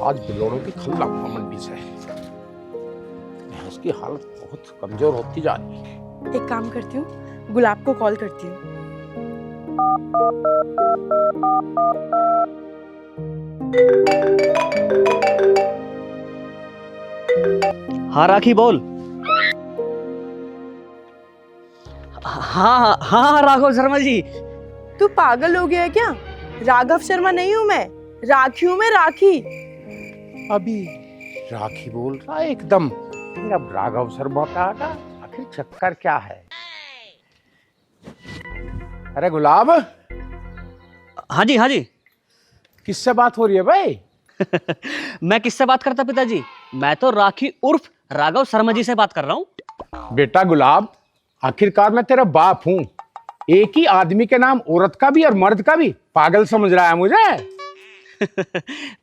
आज बिलोड़ों की खल लाऊंगा मंडी से। भैंस की हालत बहुत कमजोर होती जा रही है। एक काम करती हूँ, गुलाब को कॉल करती हूँ। हाँ राखी बोल। हाँ हाँ राघव शर्मा जी। तू पागल हो गया है क्या? राघव शर्मा नहीं हूँ मैं, राखी हूँ मैं, राखी। अभी राखी बोल रहा है एकदम, फिर अब राघव शर्मा का आगा। आखिर चक्कर क्या है? अरे गुलाब, हाँ जी हाँ जी। किससे बात हो रही है भाई? मैं किससे बात करता पिताजी? मैं तो राखी उर्फ राघव शर्मा जी से बात कर रहा हूँ। बेटा गुलाब, आखिरकार मैं तेरा बाप हूँ। एक ही आदमी के नाम औरत का भी और मर्द का भी पागल समझ रहा है मुझे?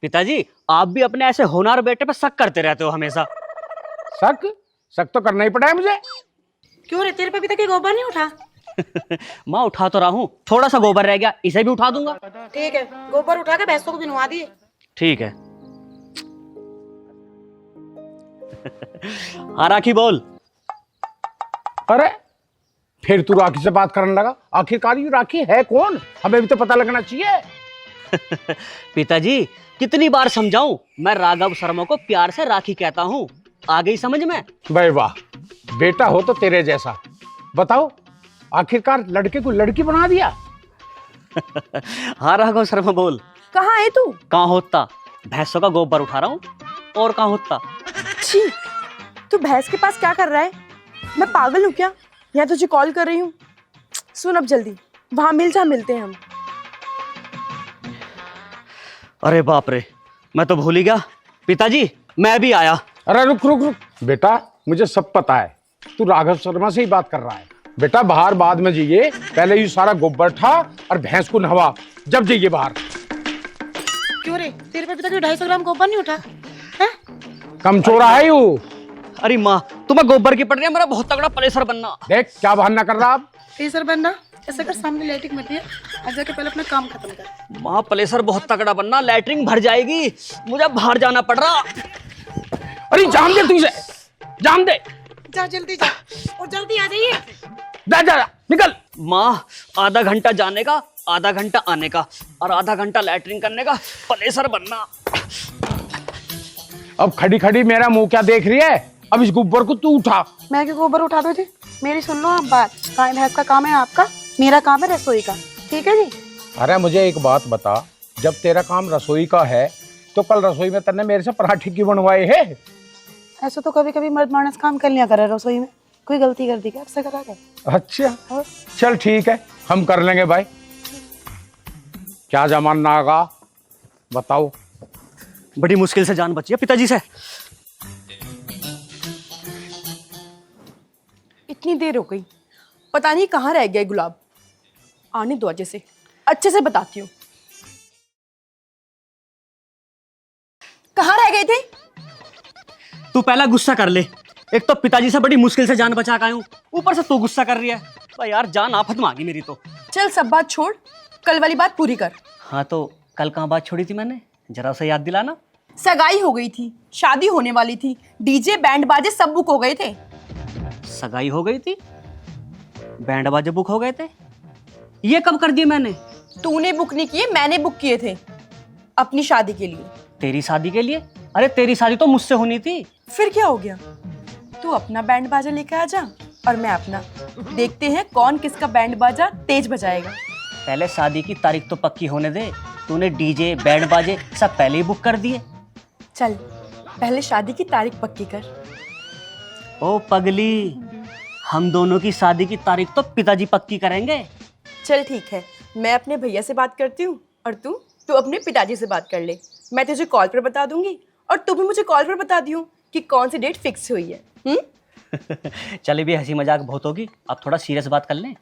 पिताजी आप भी अपने ऐसे होनहार बेटे पे शक करते रहते हो हमेशा। शक शक तो करना ही पड़ा है मुझे। क्यों रे, तेरे पे अभी तक ये गोबर नहीं उठा? माँ उठा तो रहा हूँ, थोड़ा सा गोबर रह गया, इसे भी उठा दूंगा। ठीक है, गोबर उठा के भैंसों को भी नुआ दिए। ठीक है। हाँ राखी बोल। अरे फिर तू राखी से बात करने लगा? आखिरकार ये राखी है कौन? हमें भी तो पता लगना चाहिए। पिताजी कितनी बार समझाऊं, मैं राघव शर्मा को प्यार से राखी कहता हूँ, आ गई समझ में? भाई वाह, बेटा हो तो तेरे जैसा। बताओ, आखिरकार लड़के को लड़की बना दिया। हाँ राघव शर्मा बोल। कहाँ है तू? कहाँ होता, भैंसों का गोबर उठा रहा हूँ, और कहाँ होता। छी, तू भैंस के पास क्या कर रहा है? मैं पागल हूँ क्या? यहाँ तुझे कॉल कर रही हूँ। सुन अब जल्दी, वहां मिल जा, मिलते हैं हम। अरे बाप रे, मैं तो भूल ही गया। पिताजी मैं भी आया। अरे रुक रुक रुक बेटा, मुझे सब पता है, तू राघव शर्मा से ही बात कर रहा है। बेटा बाहर बाद में जाइए, पहले ये सारा गोबर उठा और भैंस को नहवा, जब जाइए बाहर। क्यों रे, तेरे पे अभी तक 250 ग्राम गोबर नहीं उठा है? कम चोरा है यू। अरे माँ तुम्हें गोबर की पड़ रही है, मेरा बहुत तगड़ा प्रेशर बनना। देख क्या बहाना कर रहा आप। प्रेशर बनना? ऐसा कर, सामने लाइटिंग मत है, आज जाके पहले अपना काम खत्म कर। माँ प्रेशर बहुत तगड़ा बनना, लैटरिन भर जाएगी, मुझे बाहर जाना पड़ रहा। अरे जान दे, तुझे जान दे। जा जल्दी जा, और जल्दी आ जाइए। जा जा जा, निकल। माँ आधा घंटा जाने का, आधा घंटा आने का, और आधा घंटा लैटरिन करने का, प्रेशर बनना। अब खड़ी खड़ी मेरा मुंह क्या देख रही है? अब इस गोबर को तू उठा। मैं क्यों गोबर उठा दो जी? मेरी सुन लो आप बात, गाय भैंस का काम है आपका, मेरा काम है रसोई का, ठीक है जी? अरे मुझे एक बात बता, जब तेरा काम रसोई का है तो कल रसोई में तेने मेरे से पराठे क्यों बनवाए हैं? ऐसा तो कभी कभी मर्द मानस काम कर लिया करे रसोई में, कोई गलती कर दी क्या? ऐसा करा क्या? अच्छा चल ठीक है, हम कर लेंगे भाई। क्या जमाना आगा बताओ। बड़ी मुश्किल से जान बची है पिताजी से। इतनी देर हो गई, पता नहीं कहाँ रह गया गुलाब। आने दो अच्छे से बताती हूँ। कहाँ रह गए थे? तू पहला गुस्सा कर ले, एक तो पिताजी से बड़ी मुश्किल से जान बचा के आया हूं, ऊपर से तू गुस्सा कर रही है। भाई यार जान आफत मांगी मेरी तो। चल सब बात छोड़, कल वाली बात पूरी कर। हाँ तो कल कहाँ बात छोड़ी थी मैंने, जरा उसे याद दिलाना। सगाई हो गई थी, शादी होने वाली थी, डीजे बैंड बाजे सब बुक हो गए थे। सगाई हो गई थी, बैंड बाजे बुक हो गए थे, ये कब कर दिए मैंने? तूने बुक नहीं किए, मैंने बुक किए थे अपनी शादी के लिए। तेरी शादी के लिए? अरे तेरी शादी तो मुझसे होनी थी। फिर क्या हो गया? तू अपना बैंड बाजा लेकर आ जा और मैं अपना, देखते हैं कौन किसका बैंड बाजा तेज बजाएगा। पहले शादी की तारीख तो पक्की होने दे, तूने डीजे बैंड बाजे सब पहले ही बुक कर दिए। चल पहले शादी की तारीख पक्की कर। ओ पगली, हम दोनों की शादी की तारीख तो पिताजी पक्की करेंगे। चल ठीक है, मैं अपने भैया से बात करती हूँ और तू अपने पिताजी से बात कर ले। मैं तुझे कॉल पर बता दूंगी और तू भी मुझे कॉल पर बता दियो कि कौन सी डेट फिक्स हुई है। चले भी हंसी मजाक बहुत होगी, अब थोड़ा सीरियस बात कर लें।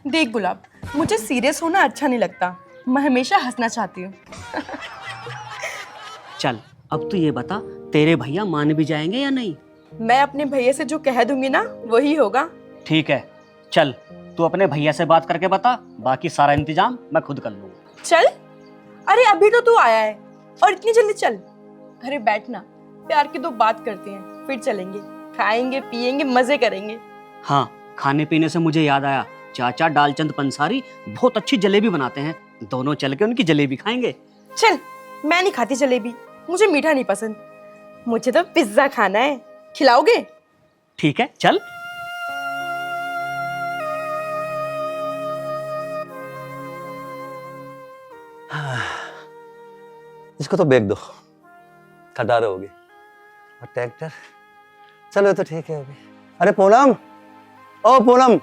देख गुलाब, मुझे सीरियस होना अच्छा नहीं लगता, मैं हमेशा हंसना चाहती हूँ। चल अब तू ये बता, तेरे भैया मान भी जाएंगे या नहीं? मैं अपने भैया से जो कह दूंगी ना वही होगा। ठीक है, चल तू अपने भैया से बात करके बता, बाकी सारा इंतजाम मैं खुद कर लूंगा। चल, अरे अभी तो तू आया है और इतनी जल्दी चल। अरे बैठ ना, प्यार की तो बात करते हैं, फिर चलेंगे, खाएंगे पिएंगे मजे करेंगे। हाँ, खाने पीने से मुझे याद आया, चाचा डालचंद पंसारी बहुत अच्छी जलेबी बनाते हैं, दोनों चल के उनकी जलेबी खाएंगे। चल, मैं नहीं खाती जलेबी, मुझे मीठा नहीं पसंद, मुझे तो पिज्जा खाना है, खिलाओगे? ठीक है, चल। इसको तो बेच दो, खटारे होगी। और ट्रैक्टर, चलो ये तो ठीक है अभी। अरे पूनम, ओ पूनम।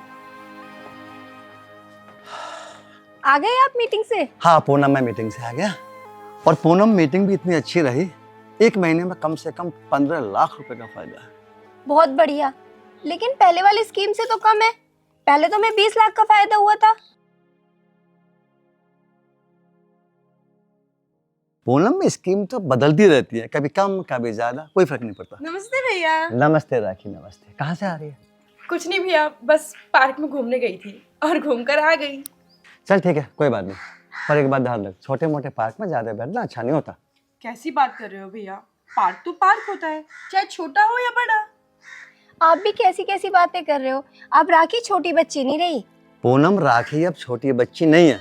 आ गए आप मीटिंग से? हाँ पूनम, मैं मीटिंग से आ गया। और पूनम मीटिंग भी इतनी अच्छी रही, 1 महीने में कम से कम 15 लाख रुपए का फायदा है। बहुत बढ़िया, लेकिन पहले वाली स्कीम से तो कम है। पहले तो मैं 20 लाख का फायदा हुआ था। पूनम में स्कीम तो बदलती रहती है, कभी कम कभी ज्यादा, कोई फर्क नहीं पड़ता। नमस्ते भैया। नमस्ते राखी, नमस्ते। कहाँ से आ रही है? कुछ नहीं भैया, बस पार्क में घूमने गई थी और घूमकर आ गई। चल ठीक है, कोई बात नहीं, पर एक बात ध्यान रख, छोटे मोटे पार्क में ज्यादा बैठना अच्छा नहीं होता। कैसी बात कर रहे हो भैया, पार्क तो पार्क होता है, चाहे छोटा हो या बड़ा। आप भी कैसी कैसी बातें कर रहे हो? अब राखी छोटी बच्ची नहीं रही। पूनम, राखी अब छोटी बच्ची नहीं है,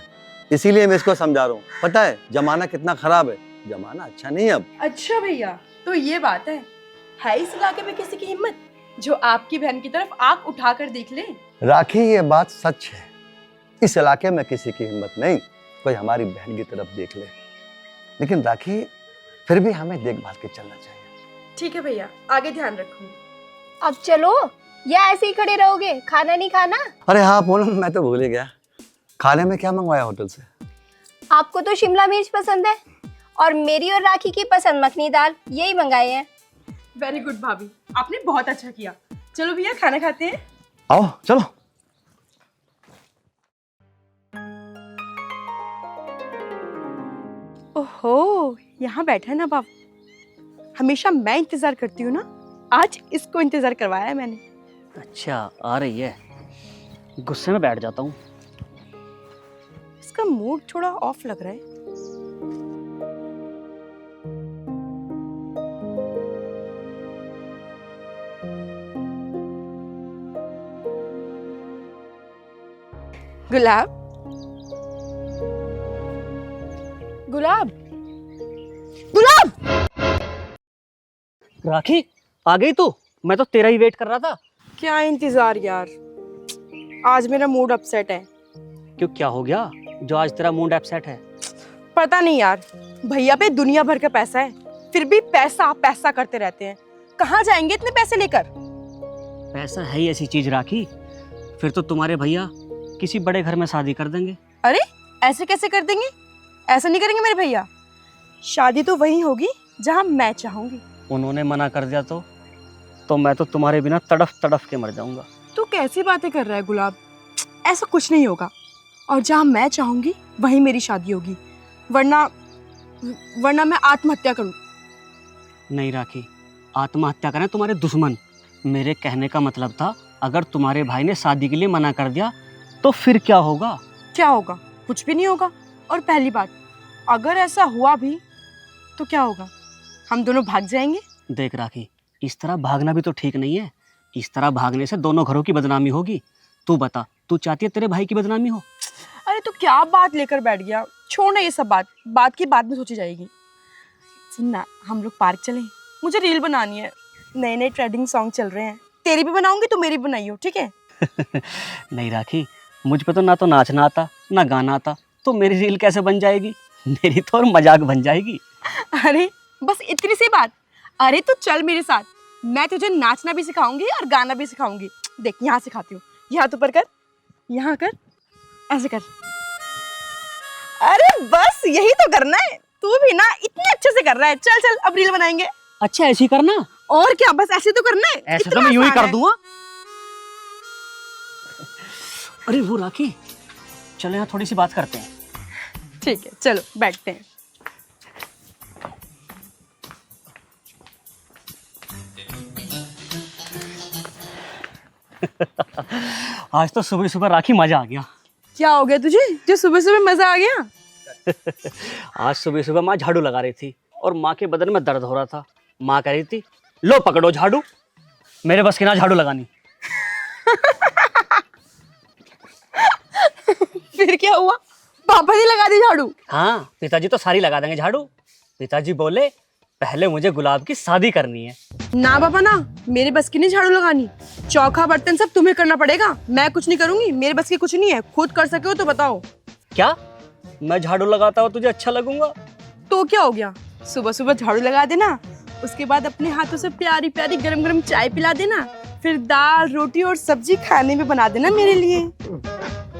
इसीलिए मैं इसको समझा रहा हूँ। पता है जमाना कितना खराब है, जमाना अच्छा नहीं है अब। अच्छा भैया, तो ये बात है इस इलाके में किसी की हिम्मत जो आपकी बहन की तरफ आंख उठाकर देख ले? राखी, ये बात सच है, इस इलाके में किसी की हिम्मत नहीं कोई हमारी बहन की तरफ देख ले। लेकिन राखी, फिर भी हमें देखभाल के चलना चाहिए। ठीक है भैया, आगे ध्यान रखूंगी। अब चलो, या ऐसे ही खड़े रहोगे? खाना नहीं खाना? अरे हाँ पूनम, मैं तो भूल ही गया, खाने में क्या मंगवाया होटल से? आपको तो शिमला मिर्च पसंद है और मेरी और राखी की पसंद मखनी दाल, यही मंगाए हैं। वेरी गुड भाभी, आपने बहुत अच्छा किया। चलो भैया, खाना खाते हैं। आओ चलो। ओहो, यहाँ बैठा है ना बाप, हमेशा मैं इंतजार करती हूँ ना, आज इसको इंतजार करवाया है मैंने। अच्छा, आ रही है, गुस्से में बैठ जाता हूँ। इसका मूड थोड़ा ऑफ लग रहा है। गुलाब, गुलाब, गुलाब। राखी, आ गई तू? मैं तो तेरा ही वेट कर रहा था। क्या इंतजार यार, आज मेरा मूड अपसेट है। क्यों, क्या हो गया जो आज तेरा मूड अपसेट है? पता नहीं यार, भैया पे दुनिया भर का पैसा है, फिर भी पैसा पैसा करते रहते हैं। कहाँ जाएंगे इतने पैसे लेकर? पैसा है ही ऐसी चीज राखी, फिर तो तुम्हारे भैया किसी बड़े घर में शादी कर देंगे। अरे ऐसे कैसे कर देंगे? ऐसा नहीं करेंगे मेरे भैया, शादी तो वही होगी जहाँ मैं चाहूंगी। उन्होंने मना कर दिया तो मैं तो तुम्हारे बिना तड़फ तड़फ के मर जाऊंगा। तू कैसी बातें कर रहा है गुलाब, ऐसा कुछ नहीं होगा, और जहाँ मैं चाहूंगी वहीं मेरी शादी होगी, वरना मैं आत्महत्या करूँ। नहीं राखी, आत्महत्या करें तुम्हारे दुश्मन। मेरे कहने का मतलब था, अगर तुम्हारे भाई ने शादी के लिए मना कर दिया तो फिर क्या होगा? क्या होगा? कुछ भी नहीं होगा। और पहली बात, अगर ऐसा हुआ भी तो क्या होगा? हम दोनों भाग जाएंगे। देख राखी, इस तरह भागना भी तो ठीक नहीं है, इस तरह भागने से दोनों घरों की बदनामी होगी। तू बता, तू चाहती है तेरे भाई की बदनामी हो? अरे तो क्या बात लेकर बैठ गया, छोड़ ना ये सब, बात की बाद में सोची जाएगी। सुन ना, हम लोग पार्क चलें, मुझे रील बनानी है, नए नए ट्रेंडिंग सॉन्ग चल रहे हैं, तेरी भी बनाऊंगी तो मेरी भी बनाइयो, ठीक है? नहीं राखी, मुझ पे तो ना तो नाचना आता ना गाना आता, तो मेरी रील कैसे बन जाएगी? मेरी तो और मजाक बन जाएगी। अरे बस इतनी सी बात। अरे तो चल मेरे साथ, मैं तुझे नाचना भी सिखाऊंगी और गाना भी सिखाऊंगी। देख, यहाँ सिखाती हूँ, यहाँ तो ऊपर कर, यहाँ कर, ऐसे कर। अरे बस यही तो करना है, तू भी ना इतने अच्छे से कर रहा है। चल चल, अब रील बनाएंगे। अच्छा, ऐसे ही करना? और क्या, बस ऐसे तो करना है। ऐसे तो इतना मैं यूं ही आसान कर है। दूंगा। अरे वो राखी, चलो यहाँ थोड़ी सी बात करते हैं। ठीक है, चलो बैठते हैं। आज तो सुबह सुबह राखी मजा आ गया। क्या हो गया तुझे जो सुबह सुबह मजा आ गया? आज सुबह सुबह माँ झाड़ू लगा रही थी और माँ के बदन में दर्द हो रहा था। माँ कह रही थी लो पकड़ो झाड़ू, मेरे बस की ना झाड़ू लगानी। फिर क्या हुआ? पापा ने लगा दी झाड़ू? हाँ, पिताजी तो सारी लगा देंगे झाड़ू। पिताजी बोले पहले मुझे गुलाब की शादी करनी है। ना पापा ना, मेरे बस की नहीं झाड़ू लगानी। चौका बर्तन सब तुम्हें करना पड़ेगा, मैं कुछ नहीं करूंगी। मेरे बस की कुछ नहीं है, खुद कर सके हो तो बताओ। क्या मैं झाड़ू लगाता हूँ तुझे अच्छा लगूंगा? तो क्या हो गया, सुबह सुबह झाड़ू लगा देना, उसके बाद अपने हाथों से प्यारी प्यारी गरम गरम चाय पिला देना, फिर दाल रोटी और सब्जी खाने में बना देना मेरे लिए।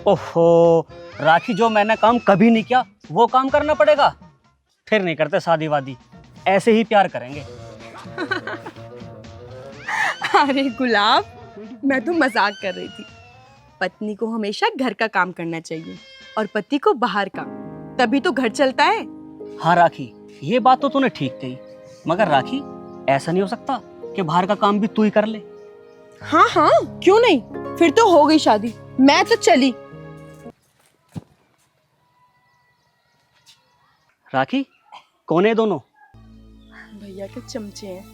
ओहो राखी, जो मैंने काम कभी नहीं किया वो काम करना पड़ेगा? फिर नहीं करते शादी वादी, ऐसे ही प्यार करेंगे। अरे गुलाब, मैं तो मजाक कर रही थी। पत्नी को हमेशा घर का काम करना चाहिए और पति को बाहर का, तभी तो घर चलता है। हाँ राखी, ये बात तो तूने ठीक कही, मगर राखी ऐसा नहीं हो सकता कि बाहर का काम भी तू ही कर ले? हाँ हाँ, क्यों नहीं, फिर तो हो गई शादी, मैं तो चली। राखी कौन है दोनों? भैया के चमचे हैं।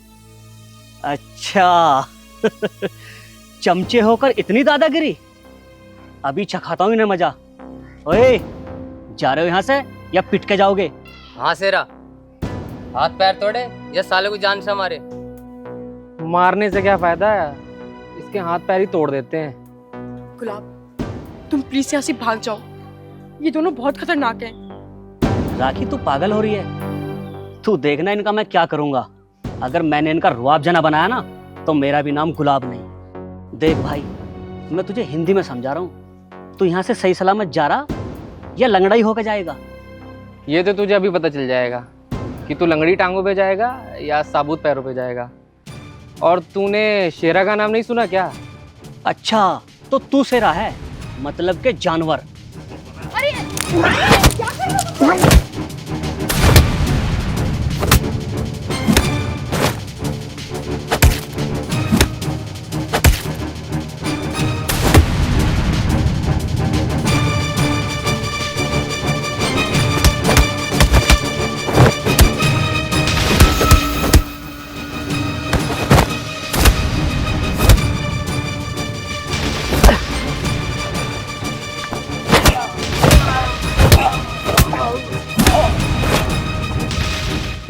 अच्छा। चमचे होकर इतनी दादागिरी? अभी चखाता हूँ इन्हें मजा। ओए, जा रहे हो यहाँ से या पिट के जाओगे? हाँ शेरा, हाथ पैर तोड़े या साले को जान से मारे? मारने से क्या फायदा है, इसके हाथ पैर ही तोड़ देते हैं। गुलाब, तुम प्लीज यहाँ से भाग जाओ, ये दोनों बहुत खतरनाक हैं। राखी तू पागल हो रही है? तू देखना इनका मैं क्या करूंगा। अगर मैंने इनका रुआब जना बनाया ना तो मेरा भी नाम गुलाब नहीं। देख भाई, मैं तुझे हिंदी में समझा रहा हूँ, तू यहाँ से सही सलामत जा रहा या लंगड़ा ही होकर जाएगा? ये तो तुझे अभी पता चल जाएगा कि तू लंगड़ी टांगों पे जाएगा या साबुत पैरों पे जाएगा। और तूने शेरा का नाम नहीं सुना क्या? अच्छा, तो तू शेरा है, मतलब के जानवर।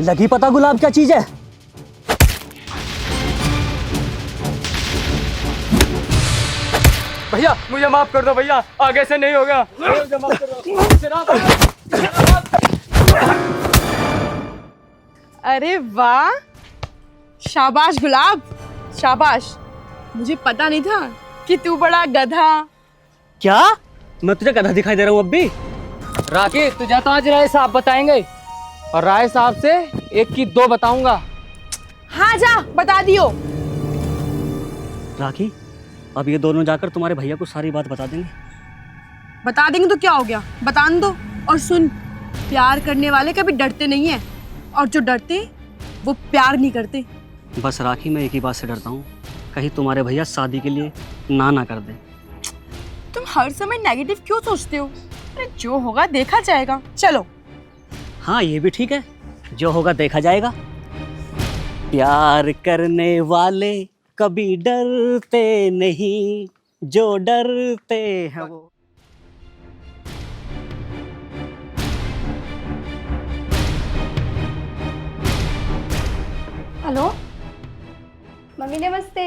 लगी पता गुलाब क्या चीज है? भैया मुझे माफ कर दो भैया, आगे से नहीं होगा। मुझे माफ कर दो। अरे वाह, शाबाश गुलाब, शाबाश। मुझे पता नहीं था कि तू बड़ा गधा। क्या मैं तुझे गधा दिखाई दे रहा हूँ अब भी? राखी तुझे तो आज राय साहब बताएंगे, और राय साहब से एक की दो बताऊंगा। हाँ जा, बता दियो। राखी, अब ये दोनों जाकर तुम्हारे भैया को सारी बात बता देंगे। बता देंगे तो क्या हो गया, बताने दो। और सुन, प्यार करने वाले कभी डरते नहीं है, और जो डरते वो प्यार नहीं करते। बस राखी, मैं एक ही बात से डरता हूँ, कहीं तुम्हारे भैया शादी के लिए ना कर दे। तुम हर समय नेगेटिव क्यों सोचते हो? अरे जो होगा देखा जाएगा, चलो। हाँ ये भी ठीक है, जो होगा देखा जाएगा। प्यार करने वाले कभी डरते नहीं, जो डरते हैं वो। हेलो मम्मी, नमस्ते।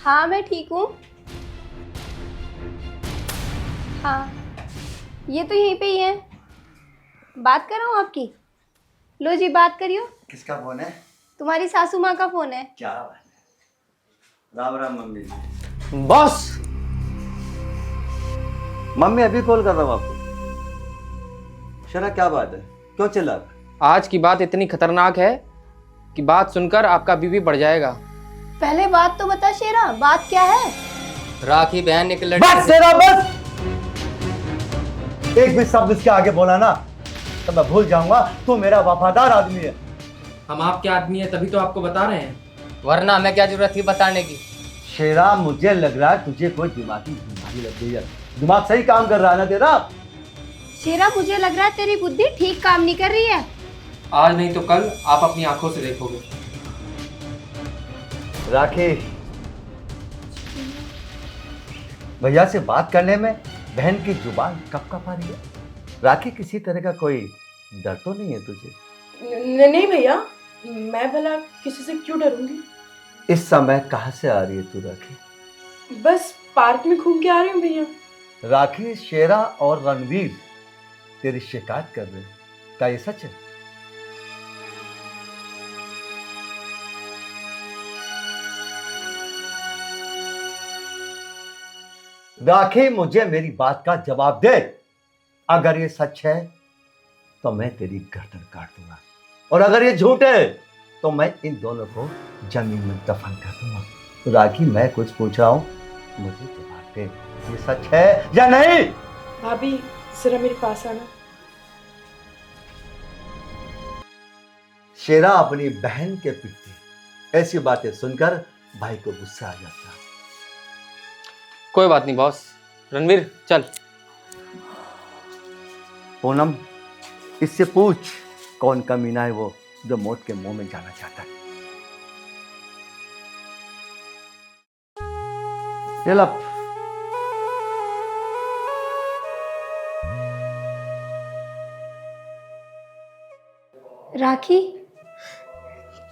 हाँ मैं ठीक हूँ। हाँ ये तो यहीं पे ही है, बात कर रहा हूँ आपकी। लो जी बात करियो। किसका फोन है? तुम्हारी सासू माँ का फोन है। क्या बात है। राम राम मम्मी जी। बॉस, मम्मी अभी कॉल कर रहा हूँ आपको। शरा क्या बात है, क्यों चिल्ला रहा? आज की बात इतनी खतरनाक है कि बात सुनकर आपका बीपी बढ़ जाएगा। पहले बात तो बता शेरा, बात क्या है? राखी बहन ने एक बस लड़की से तेरा बस, एक भी शब्द इसके आगे बोला ना तो मैं भूल जाऊंगा तू मेरा वफादार आदमी है। हम आपके आदमी हैं तभी तो आपको बता रहे हैं। वरना हमें क्या जरूरत थी बताने की? शेरा, मुझे लग रहा है तुझे कोई दिमागी बीमारी लग गई है। दिमाग सही काम कर रहा है ना तेरा? शेरा मुझे लग रहा है तेरी बुद्धि ठीक काम नहीं कर रही है। आज नहीं तो कल आप अपनी आंखों से देखोगे। राखी, भैया से बात करने में बहन की जुबान कब कब आ रही है? राखी, किसी तरह का कोई डर तो नहीं है तुझे? नहीं भैया, मैं भला किसी से क्यों डरूंगी। इस समय कहाँ से आ रही है तू राखी? बस पार्क में घूम के आ रही हूँ भैया। राखी, शेरा और रणवीर तेरी शिकायत कर रहे हैं, क्या ये सच है? राखी, मुझे मेरी बात का जवाब दे। अगर ये सच है तो मैं तेरी गर्दन काट दूंगा, और अगर ये झूठ है तो मैं इन दोनों को जमीन में दफन कर दूंगा। तो राखी, मैं कुछ पूछ रहा हूं, मुझे जवाब दे, ये सच है या नहीं? भाभी जरा मेरे पास आना। शेरा अपनी बहन के पिटती, ऐसी बातें सुनकर भाई को गुस्सा आ जाता है। कोई बात नहीं बॉस। रणवीर चल। पूनम, इससे पूछ कौन कमीना है वो जो मौत के मुंह में जाना चाहता है। ये ला। राखी,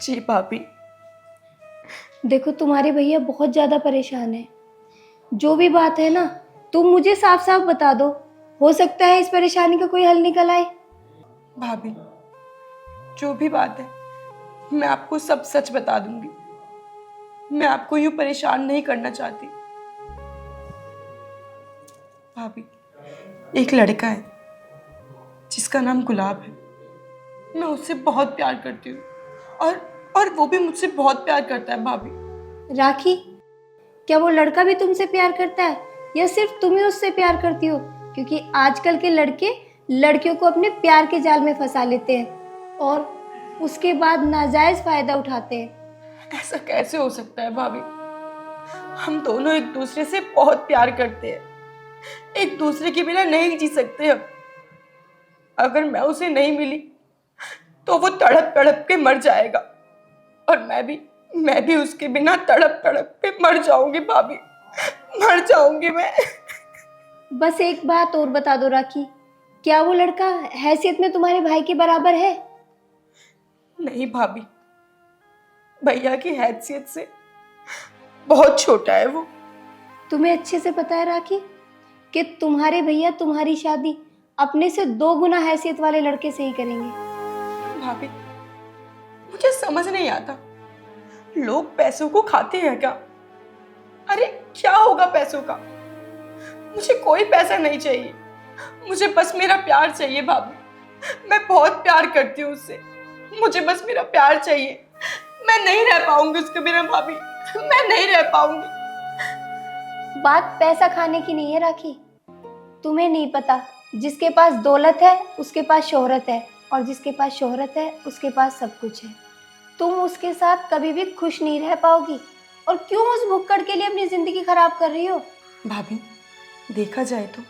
जी भाभी। देखो तुम्हारे भैया बहुत ज़्यादा परेशान है। जो भी बात है ना, तुम मुझे साफ साफ बता दो, हो सकता है इस परेशानी का कोई हल निकल आए। भाभी जो भी बात है मैं आपको सब सच बता दूंगी। मैं आपको यूं परेशान नहीं करना चाहती। भाभी, एक लड़का है जिसका नाम गुलाब है। मैं उससे बहुत प्यार करती हूँ और वो भी मुझसे बहुत प्यार करता है। भाभी, राखी, क्या वो लड़का भी तुमसे प्यार करता है या सिर्फ तुम ही उससे प्यार करती हो? क्योंकि आजकल के लड़के लड़कियों को अपने प्यार के जाल में फंसा लेते हैं और उसके बाद नाजायज फायदा उठाते हैं। ऐसा कैसे हो सकता है भाभी? हम दोनों एक दूसरे से बहुत प्यार करते हैं, एक दूसरे के बिना नहीं जी सकते हम। अगर मैं उसे नहीं मिली तो वो तड़प तड़प के मर जाएगा, और मैं भी उसके बिना तड़प तड़प के मर जाऊंगी। भाभी, मर जाऊंगी मैं। बस एक बात और बता दो राखी, क्या वो लड़का हैसियत में तुम्हारे भाई के बराबर है? नहीं भाभी, भैया की हैसियत से बहुत छोटा है वो। तुम्हें अच्छे से पता है राखी कि तुम्हारे भैया तुम्हारी शादी अपने से 2 गुना हैसियत वाले लड़के से ही करेंगे। भाभी, मुझे समझ नहीं आता, लोग पैसों को खाते हैं क्या? अरे क्या होगा पैसों का? मुझे कोई पैसा नहीं चाहिए, मुझे बस मेरा प्यार चाहिए। भाभी, मैं बहुत प्यार करती हूँ उससे, मुझे बस मेरा प्यार चाहिए। मैं नहीं रह पाऊंगी उसके बिना। भाभी, मैं नहीं रह पाऊंगी। बात पैसा खाने की नहीं है राखी। तुम्हें नहीं पता, जिसके पास दौलत है उसके पास शोहरत है, और जिसके पास शोहरत है उसके पास सब कुछ है। तुम उसके साथ कभी भी खुश नहीं रह पाओगी, और क्यों उस भुक्कड़ के लिए अपनी जिंदगी खराब कर रही हो? भाभी, देखा जाए तो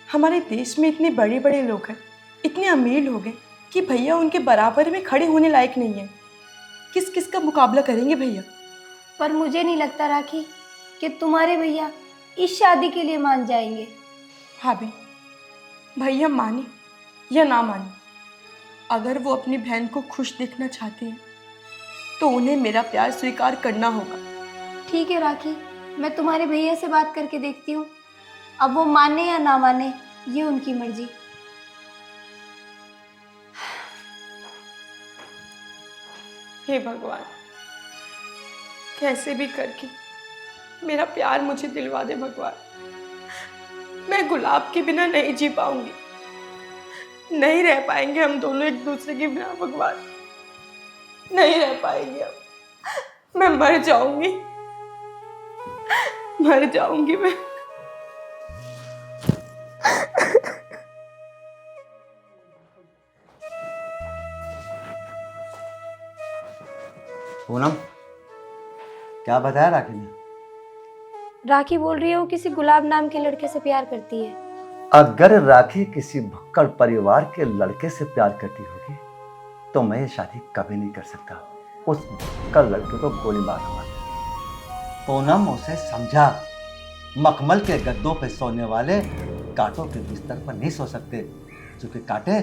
हमारे देश में इतने बड़े बड़े लोग हैं, इतने अमीर लोग हैं कि भैया उनके बराबर में खड़े होने लायक नहीं है। किस किस का मुकाबला करेंगे भैया? पर मुझे नहीं लगता राखी कि तुम्हारे भैया इस शादी के लिए मान जाएंगे। भाभी, भैया माने या ना माने, अगर वो अपनी बहन को खुश देखना चाहते हैं तो उन्हें मेरा प्यार स्वीकार करना होगा। ठीक है राखी, मैं तुम्हारे भैया से बात करके देखती हूँ। अब वो माने या ना माने, ये उनकी मर्जी। हे भगवान, कैसे भी करके मेरा प्यार मुझे दिलवा दे भगवान। मैं गुलाब के बिना नहीं जी पाऊंगी, नहीं रह पाएंगे हम दोनों एक दूसरे के बिना। भगवान, नहीं रह पाएंगे हम। मैं मर जाऊंगी, मर जाऊंगी मैं। पूनम, क्या बताया राखी ने? राखी बोल रही है वो किसी गुलाब नाम के लड़के से प्यार करती है। अगर राखी किसी भक्कड़ परिवार के लड़के से प्यार करती होगी तो मैं ये शादी कभी नहीं कर सकता। उस कल लड़के को गोली मार दूंगा। पूनम उसे समझा, मखमल के गद्दों पे सोने वाले कांटों के बिस्तर पर नहीं सो सकते, क्योंकि कांटे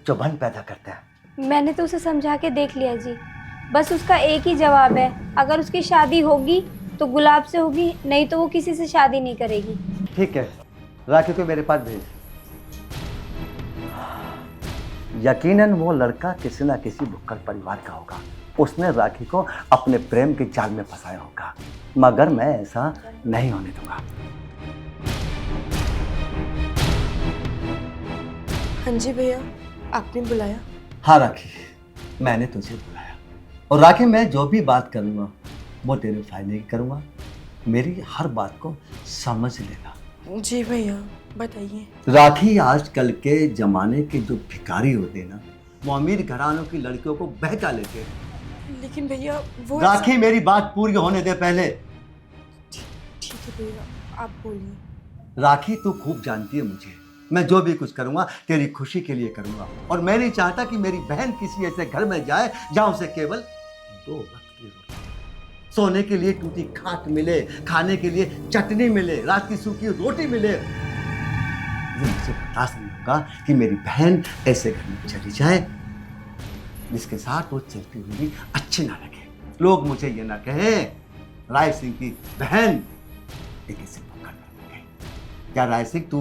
चुभन पैदा करते हैं। मैंने तो उसे समझा के देख लिया जी, बस उसका एक ही जवाब है, अगर उसकी शादी होगी तो गुलाब से होगी, नहीं तो वो किसी से शादी नहीं करेगी। ठीक है, राखी को मेरे पास भेज। यकीनन वो लड़का किसी ना किसी भुक्कड़ परिवार का होगा। उसने राखी को अपने प्रेम के जाल में फंसाया होगा, मगर मैं ऐसा नहीं होने दूंगा। हाँ जी भैया, आपने बुलाया? हाँ राखी, मैंने तुझे बुलाया, और राखी मैं जो भी बात करूंगा वो तेरे फायदे की करूंगा। मेरी हर बात को समझ लेना। जी भैया, बताइए। राखी, आजकल के जमाने के जो भिखारी होते हैं ना, वो अमीर घरानों की लड़कियों को बहका लेते हैं। लेकिन भैया वो राखी, मेरी बात पूरी होने दे पहले। ठीक है भैया, आप बोलिए। राखी, तू खूब जानती है मुझे, मैं जो भी कुछ करूंगा तेरी खुशी के लिए करूंगा, और मैं नहीं चाहता कि मेरी बहन किसी ऐसे घर में जाए जहां उसे केवल 2 वक्त की रोटी, सोने के लिए टूटी खाट मिले, खाने के लिए चटनी मिले, रात की सूखी रोटी मिले। ये मुझे बर्दाश्त नहीं होगा कि मेरी बहन ऐसे घर में चली जाए जिसके साथ वो चलती हुई अच्छी ना लगे। लोग मुझे ये ना कहें राय सिंह की बहन ये किसी भुक्कड़ में लगे। क्या राय सिंह तू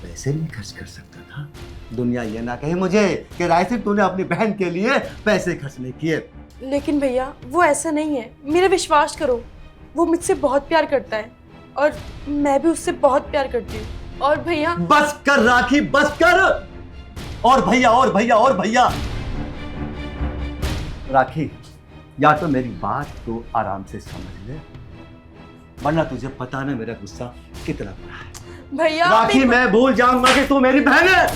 पैसे नहीं खर्च कर सकता था? दुनिया ये ना कहे मुझे कि राय सिंह तूने अपनी बहन के लिए पैसे खर्च नहीं किए। लेकिन भैया वो ऐसा नहीं है, मेरा विश्वास करो, वो मुझसे बहुत प्यार करता है और मैं भी उससे बहुत प्यार करती हूँ। और भैया बस कर राखी, बस कर। और भैया, और भैया, और भैया। राखी, या तो मेरी बात तो आराम से समझ ले, वरना तुझे पता ना मेरा गुस्सा कितना बुरा है। भैया राखी, मैं भूल जाऊंगा कि तू मेरी बहन है।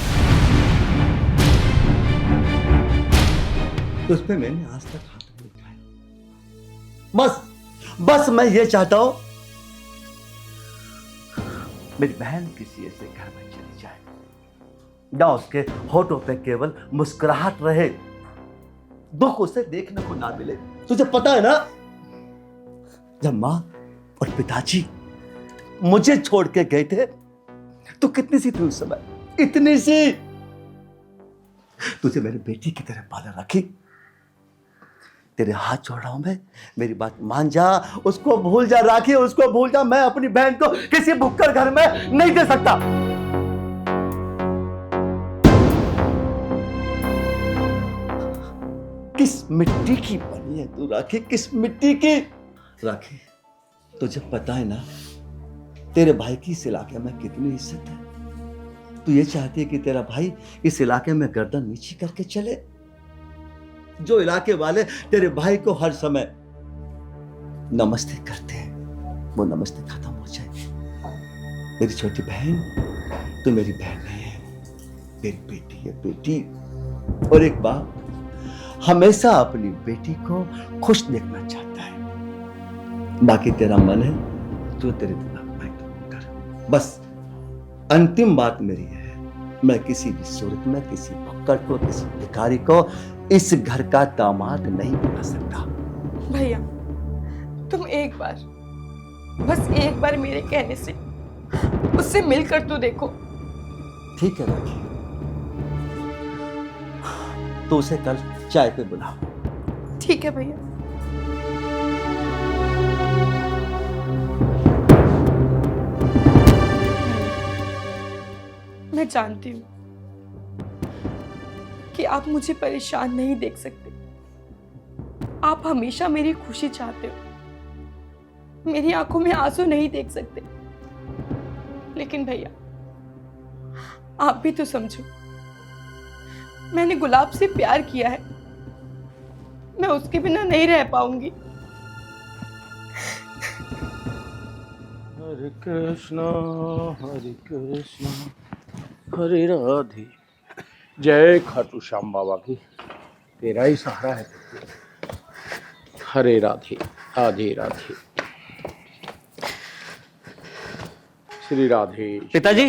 तुझ पे मैंने आज तक हाथ नहीं उठाया। बस मैं ये चाहता हूं मेरी बहन किसी ऐसे घर में चली जाए ना उसके होठों पे केवल मुस्कुराहट रहे, दुख उसे देखने को ना मिले। तुझे पता है ना, जब मां और पिताजी मुझे छोड़ के गए थे तो कितनी सी थी उस समय, इतनी सी। तुझे मेरी बेटी की तरह पाला राखी, तेरे हाथ जोड़ रहा हूं मैं, मेरी बात मान जा, उसको भूल जा राखी, उसको भूल जा। मैं अपनी बहन को किसी भुक्कड़ घर में नहीं दे सकता। किस मिट्टी की बनी है तू राखी, किस मिट्टी की? राखी, तुझे पता है ना तेरे भाई की इस इलाके में कितनी इज्जत है। तू ये चाहती है कि तेरा भाई इस इलाके में गर्दन नीची करके चले? जो इलाके वाले तेरे भाई को हर समय नमस्ते करते हैं, वो नमस्ते खत्म हो जाए। मेरी छोटी बहन, तू मेरी बहन नहीं है, मेरी बेटी है, बेटी। और एक बाप हमेशा अपनी बेटी को खुश देखना चाहता है। बाकी तेरा मन है जो तेरे दिमाग में कर। बस अंतिम बात मेरी है, मैं किसी भी सूरत में किसी भुक्कड़ को, किसी भिखारी को इस घर का दामाद नहीं बना सकता। भैया तुम एक बार, बस एक बार मेरे कहने से उससे मिलकर तो देखो। ठीक है राखी, तो उसे कल चाय पे बुलाओ। ठीक है भैया। मैं जानती हूँ कि आप मुझे परेशान नहीं देख सकते। आप हमेशा मेरी खुशी चाहते हो, मेरी आंखों में आंसू नहीं देख सकते। लेकिन भैया आप भी तो समझो, मैंने गुलाब से प्यार किया है, मैं उसके बिना नहीं रह पाऊंगी। हरे कृष्णा हरे राधे। जय खाटू श्याम बाबा की, तेरा ही सहारा है। हरे राधे राधे राधे। श्री राधे। पिताजी,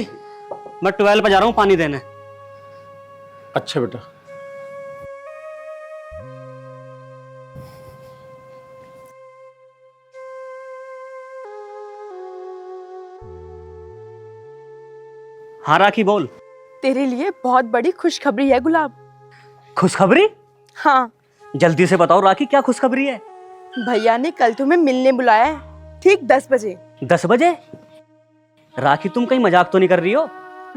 मैं 12 पे जा रहा हूँ पानी देने। अच्छा बेटा। हाँ राखी बोल। तेरे लिए बहुत बड़ी खुशखबरी है गुलाब। खुशखबरी? हाँ, जल्दी से बताओ राखी, क्या खुशखबरी है? भैया ने कल तुम्हें मिलने बुलाया है, ठीक 10 बजे। 10 बजे? राखी तुम कहीं मजाक तो नहीं कर रही हो?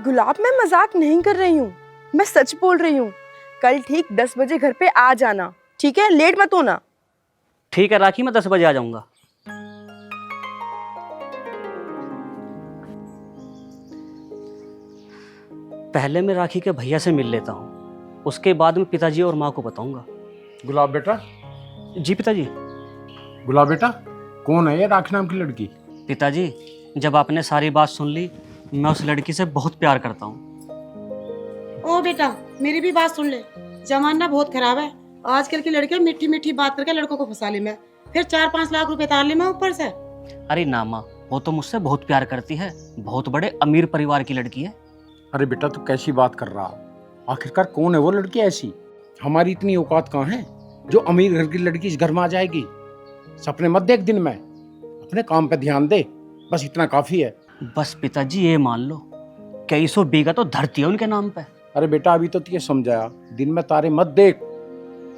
गुलाब मैं मजाक नहीं कर रही हूँ, मैं सच बोल रही हूँ। कल ठीक 10 बजे घर पे आ जाना, ठीक है? लेट मत होना। ठीक है राखी, मैं 10 बजे आ जाऊंगा। पहले मैं राखी के भैया से मिल लेता हूँ, उसके बाद मैं पिताजी और माँ को बताऊंगा। गुलाब बेटा, जी पिताजी। गुलाब बेटा, कौन है ये राखी नाम की लड़की? पिताजी, जब आपने सारी बात सुन ली, मैं उस लड़की से बहुत प्यार करता हूँ। ओ बेटा, मेरी भी बात सुन ले। जमाना बहुत खराब है। आजकल की लड़कियां मीठी मीठी बात करके लड़कों को फंसा ली मैं, फिर 4-5 लाख रुपए तार ली मैं ऊपर से। अरे ना माँ, वो तो मुझसे बहुत प्यार करती है, बहुत बड़े अमीर परिवार की लड़की है। अरे बेटा, तू कैसी बात कर रहा? आखिरकार कौन है वो लड़की ऐसी? हमारी इतनी औकात कहाँ है जो अमीर घर की लड़की इस घर में आ जाएगी? सपने मत देख दिन में, अपने काम पे ध्यान दे, बस इतना काफी है। बस पिताजी ये मान लो, कई सौ बीघा तो धरती है उनके नाम पे। अरे बेटा, अभी तो तुझे समझाया, दिन में तारे मत देख।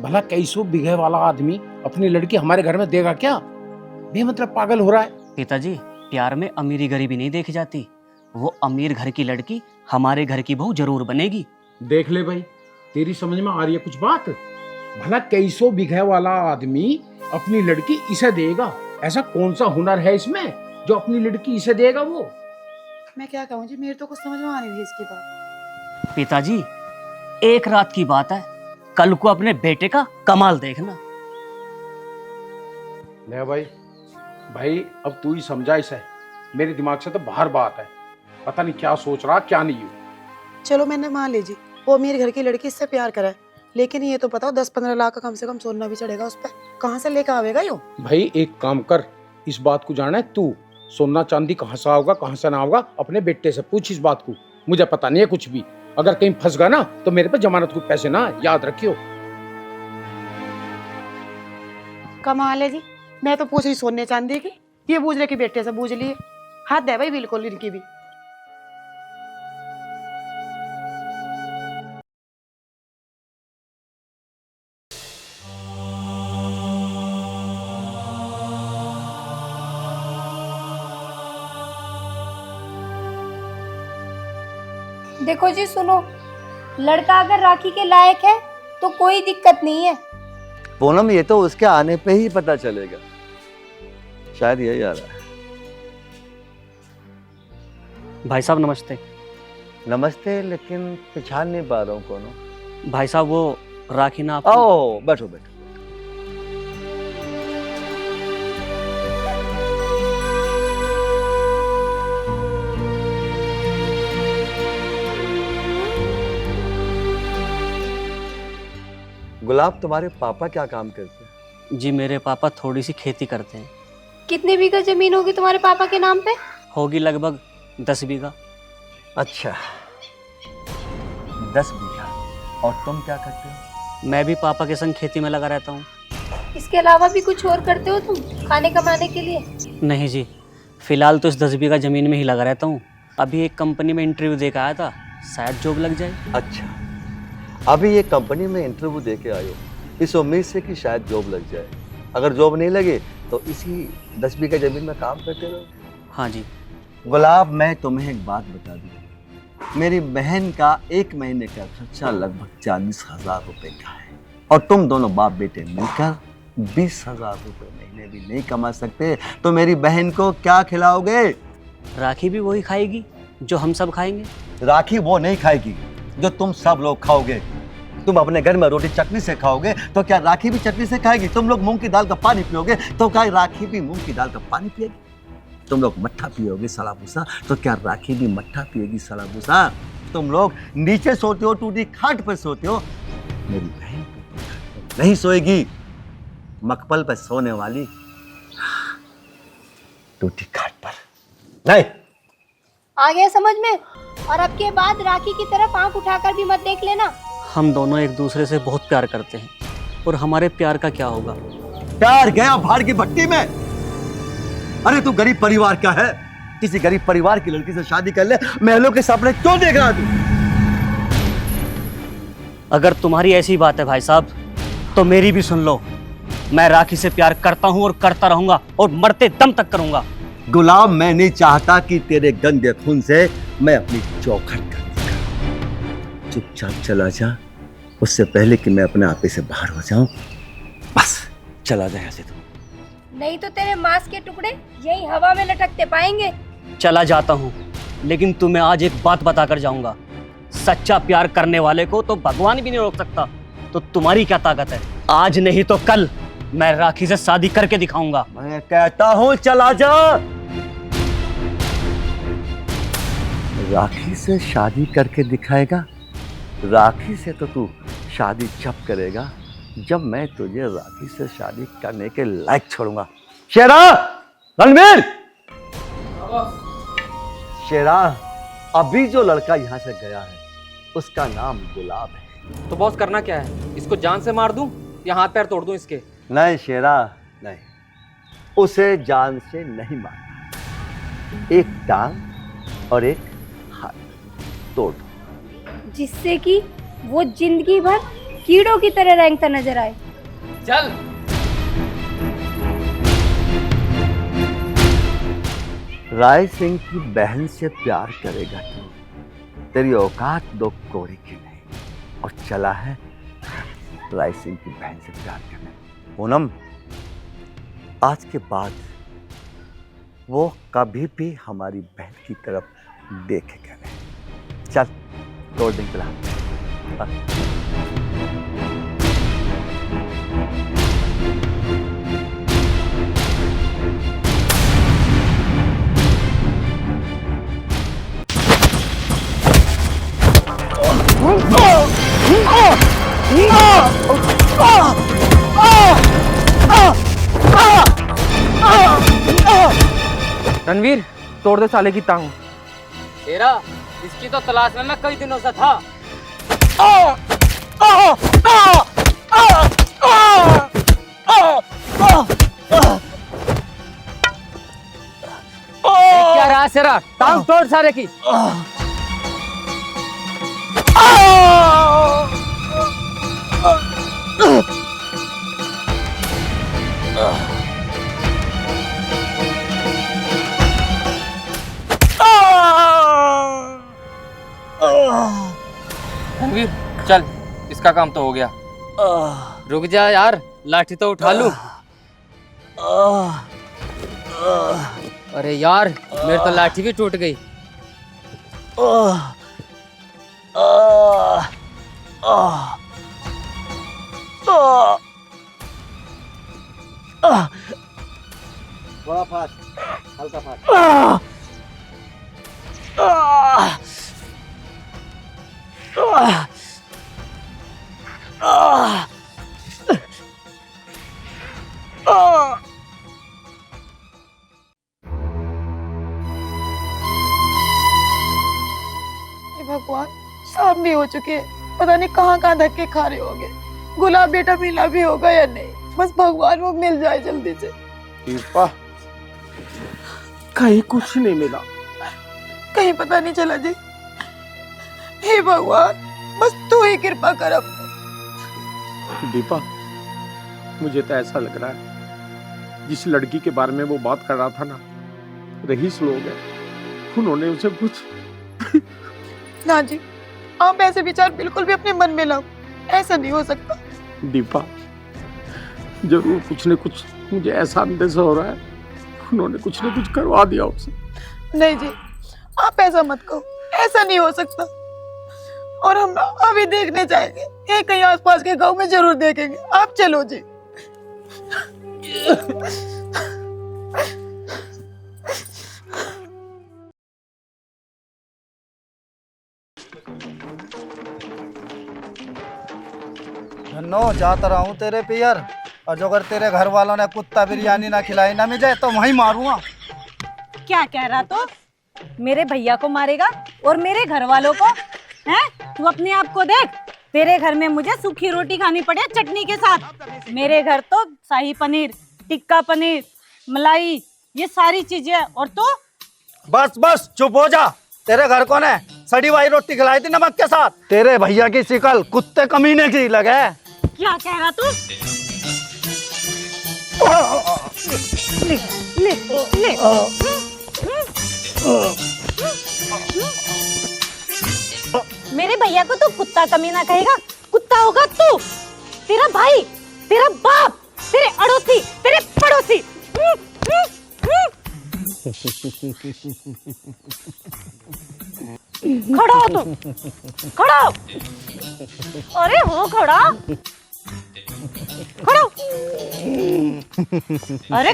भला कई सौ बीघे वाला आदमी अपनी लड़की हमारे घर में देगा क्या? बेमतलब पागल हो रहा है। पिताजी, प्यार में अमीरी गरीबी नहीं देखी जाती। वो अमीर घर की लड़की हमारे घर की बहू जरूर बनेगी। देख ले भाई, तेरी समझ में आ रही है कुछ बात? भला कई सौ बीघे वाला आदमी अपनी लड़की इसे देगा? ऐसा कौन सा हुनर है इसमें जो अपनी लड़की इसे देगा? वो मैं क्या कहूँ जी, मेरे तो कुछ समझ में आ नहीं रही इसकी बात। पिताजी, एक रात की बात है, कल को अपने बेटे का कमाल देखना। ले भाई, भाई अब तू ही समझा इसे, मेरे दिमाग से तो बाहर बात है। पता नहीं क्या सोच रहा क्या नहीं। चलो मैंने मान लीजिए वो अमीर घर की लड़की इससे प्यार करे, लेकिन ये तो बताओ 10-15 लाख का कम से कम सोना भी चढ़ेगा उस पर। कहाँ से लेकर आवेगा यो? भाई एक काम कर, इस बात को जाना है तू, सोना चांदी कहाँ से होगा कहाँ से ना होगा अपने बेटे से पूछ इस बात को। मुझे पता नहीं है कुछ भी। अगर कहीं फंस गया ना तो मेरे पे जमानत को पैसे ना, याद रखियो। कमाल है जी, मैं तो पूछ रही सोने चांदी की, ये पूछ रहे कि बेटे से पूछ लिए। हाथ है भाई बिल्कुल इनकी भी। देखो जी सुनो, लड़का अगर राखी के लायक है तो कोई दिक्कत नहीं है। पूनम, ये तो उसके आने पे ही पता चलेगा। शायद यही आ रहा है। भाई साहब नमस्ते। नमस्ते, लेकिन पहचान नहीं पा रहा हूँ कौन हो। भाई साहब, वो राखी ना आओ बैठो बैठो। गुलाब, तुम्हारे पापा क्या काम करते हैं? जी मेरे पापा थोड़ी सी खेती करते हैं। कितने बीघा जमीन होगी तुम्हारे पापा के नाम पे? होगी लगभग 10 बीघा। अच्छा, 10 बीघा। और तुम क्या करते हो? मैं भी पापा के संग खेती में लगा रहता हूँ। इसके अलावा भी कुछ और करते हो तुम खाने कमाने के लिए? नहीं जी, फिलहाल तो इस 10 बीघा जमीन में ही लगा रहता हूँ। अभी एक कंपनी में इंटरव्यू दे के आया था, शायद जॉब लग जाए। अच्छा, अभी ये कंपनी में इंटरव्यू दे के आए हो इस उम्मीद से कि शायद जॉब लग जाए। अगर जॉब नहीं लगे तो इसी 10 बीघा जमीन में काम करते रहो। हाँ जी। गुलाब, मैं तुम्हें एक बात बता दूं, मेरी बहन का 1 महीने का खर्चा लगभग 40,000 रुपए का है, और तुम दोनों बाप बेटे मिलकर 20,000 रुपए महीने भी नहीं कमा सकते, तो मेरी बहन को क्या खिलाओगे? राखी भी वही खाएगी जो हम सब खाएंगे। राखी वो नहीं खाएगी जो तुम सब लोग खाओगे। तुम अपने घर में रोटी चटनी से खाओगे तो क्या राखी भी चटनी से खाएगी? तुम लोग मूंग की दाल का पानी पियोगे तो क्या राखी भी मूंग की दाल का पानी पिएगी? तुम लोग मट्ठा पियोगे सड़ा भूसा तो क्या राखी भी मट्ठा पिएगी सड़ा भूसा? तुम लोग नीचे सोते हो, टूटी खाट पर सोते हो, मेरी बहन नहीं सोएगी, मकबल पर सोने वाली टूटी खाट पर नहीं। आ गया समझ में? और अब के बाद राखी की तरफ आंख उठाकर भी मत देख लेना। हम दोनों एक दूसरे से बहुत प्यार करते हैं, और हमारे प्यार का क्या होगा? प्यार गया भाड़ की भट्टी में। अरे तू गरीब परिवार का है, किसी गरीब परिवार की लड़की से शादी कर ले। महलों के सपने क्यों देख रहा तू? अगर तुम्हारी ऐसी बात है भाई साहब तो मेरी भी सुन लो। मैं राखी से प्यार करता हूं और करता रहूंगा और मरते दम तक करूंगा। गुलाम, मैं नहीं चाहता कि तेरे गंदे खून से मैं अपनी चौखट कर दूं। चुपचाप चला जा, उससे पहले कि मैं अपने आपे से बाहर हो जाऊं। बस चला जा यहाँ से तू। नहीं तो तेरे मांस के टुकड़े यही हवा में लटकते पाएंगे। चला जाता हूं, लेकिन तुम्हें आज एक बात बताकर जाऊंगा। सच्चा प्यार करने वाले को तो भगवान भी नहीं रोक सकता, तो तुम्हारी क्या ताकत है? आज नहीं तो कल मैं राखी से शादी करके दिखाऊंगा। मैं कहता हूं चला जा। राखी से शादी करके दिखाएगा? राखी से तो तू शादी जब करेगा जब मैं तुझे राखी से शादी करने के लायक छोड़ूंगा। शेरा, रणवीर, शेरा, अभी जो लड़का यहाँ से गया है उसका नाम गुलाब है। तो बॉस करना क्या है? इसको जान से मार दूं या हाथ पैर तोड़ दूं इसके? नहीं शेरा, नहीं, उसे जान से नहीं मारना। एक टांग और एक हाथ तोड़ दो, जिससे कि वो जिंदगी भर कीड़ों की तरह रेंगता नजर आए। चल। राय सिंह की बहन से प्यार करेगा तू? तेरी औकात दो कोड़ी की नहीं, और चला है राय सिंह की बहन से प्यार करने। पूनम, आज के बाद वो कभी भी हमारी बहन की तरफ देखेगा नहीं। चल कोल्ड ड्रिंक पिला। रणवीर, तोड़ दे साले की टांग। शेरा, इसकी तो तलाश में मैं कई दिनों से था। क्या रहा शेरा? टांग तोड़ सारे की। रणवीर चल, इसका काम तो हो गया। रुक जा यार, लाठी तो उठा लूं। अरे यार, मेरी तो लाठी भी टूट गई। बड़ा फास्ट, हल्का फास्ट। भगवान, शाम भी हो चुके हैं, पता नहीं कहाँ कहाँ धक्के खा रहे होंगे। गुलाब बेटा मिला भी होगा या नहीं, बस भगवान वो मिल जाए जल्दी से। दीपा, कहीं कुछ नहीं मिला, कहीं पता नहीं चला जी। हे भगवान, बस तू ही कृपा कर अब। दीपा, मुझे तो ऐसा लग रहा है जिस लड़की के बारे में वो बात कर रहा था ना, रईस लोग हैं, उन्होंने उसे कुछ। ना जी, आप ऐसे विचार बिल्कुल भी अपने मन में लाओ, ऐसा नहीं हो सकता। दीपा, जरूर कुछ न कुछ मुझे ऐसा अंदेशा हो रहा है, उन्होंने कुछ न कुछ करवा दिया उसे। नहीं जी, आप ऐसा मत कहो, ऐसा नहीं हो सकता। और हम अभी देखने जाएंगे, ये कहीं आसपास के गांव में जरूर देखेंगे। आप चलो जी। धन्नो, जाता रहा हूँ तेरे पियर, और जो अगर तेरे घर वालों ने कुत्ता बिरयानी ना खिलाई ना मुझे तो वहीं मारूंगा। क्या कह रहा तो? मेरे भैया को मारेगा और मेरे घर वालों को? हैं? तू अपने आप को देख, तेरे घर में मुझे सूखी रोटी खानी पड़े चटनी के साथ। मेरे घर तो शाही पनीर, टिक्का पनीर, मलाई, ये सारी चीजें। और तो बस बस चुप हो जा। तेरे घर कौन है? सड़ी हुई रोटी खिलाई थी नमक के साथ। तेरे भैया की शिकल कुत्ते कमीने की लगे। क्या कह रहा तू? ले ले ले। मेरे भैया को तू कुत्ता कमीना कहेगा? कुत्ता होगा तू, तेरा भाई, तेरा बाप, तेरे अड़ोसी, तेरे पड़ोसी। खड़ा हो तुम, खड़ा हो। अरे हो खड़ा, खड़ा हो। अरे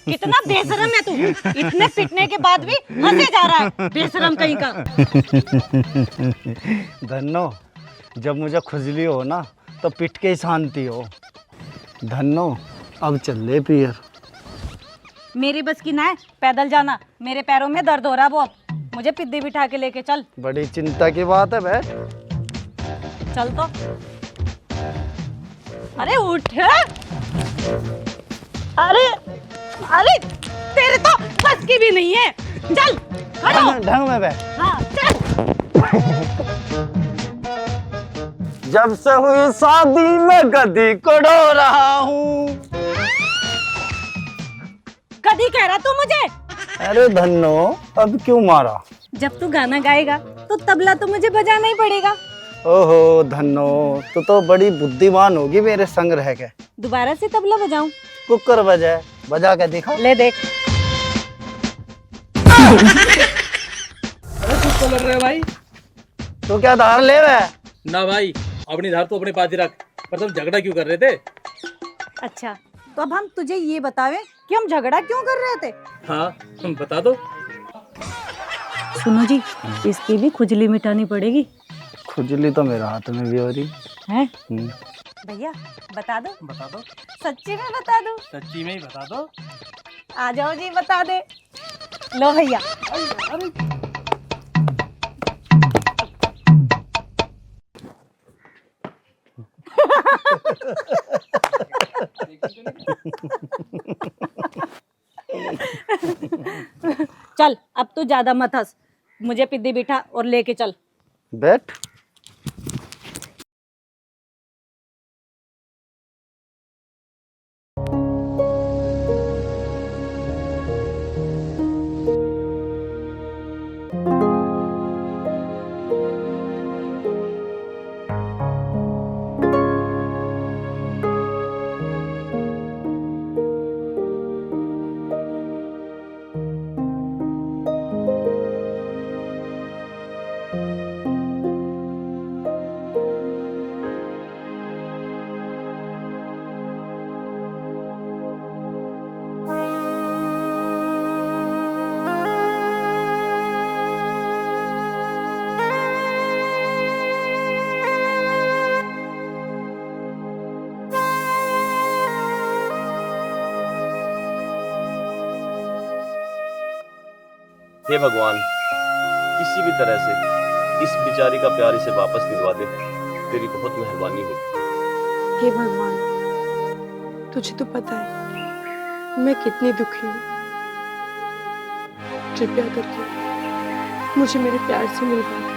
कितना बेशरम है तू, इतने पिटने के बाद भी हंसे जा रहा है, बेशरम कहीं का। धन्नो, जब मुझे खुजली हो ना तो पिट के ही शांति हो। धन्नो, अब चल ले पियर। मेरी बस की ना है पैदल जाना, मेरे पैरों में दर्द हो रहा बहुत, मुझे पिद्दी बिठा के लेके चल। बड़ी चिंता की बात है बैठ। चल तो। अरे उठ। अरे अरे तेरे तो बस की भी नहीं है, चल खड़ा हो। ढंग में बैठ। हाँ चल। जब से हुई शादी में गदी को ढो रहा हूँ। कभी कह रहा तू मुझे? अरे धन्नो, अब क्यों मारा? जब तू गाना गाएगा तो तबला तो मुझे बजाना ही पड़ेगा। ओहो धन्नो, तू तो बड़ी बुद्धिमान होगी मेरे संग रह के। दोबारा से तबला बजाऊं? कुकर बजाए, बजा के दिखा। ले देख। अरे कुछ तो लग रहा है भाई। तो क्या धार ले रहा है? ना भाई, अपनी धार तो अपने पास ही रख। पर तुम झगड़ा क्यों कर रहे थे? अच्छा, तो अब हम तुझे ये बतावे कि हम झगड़ा क्यों कर रहे थे? हाँ, तुम बता दो। सुनो जी, इसकी भी खुजली मिटानी पड़ेगी। खुजली तो मेरे हाथ में भी हो रही है। भैया बता दो। बता दो। सच्ची में बता दो। सच्ची में ही बता दो। आ जाओ जी, बता दे। लो भैया। अरे चल अब तू ज्यादा मत हंस, मुझे पिद्दी बिठा और लेके चल। बैठ। हे भगवान, किसी भी तरह से इस बेचारी का प्यार इसे वापस दिलवा दे, तेरी बहुत मेहरबानी होगी। हे भगवान, तुझे तो पता है मैं कितनी दुखी हूँ। कृपया करके मुझे मेरे प्यार से मिलवा दे।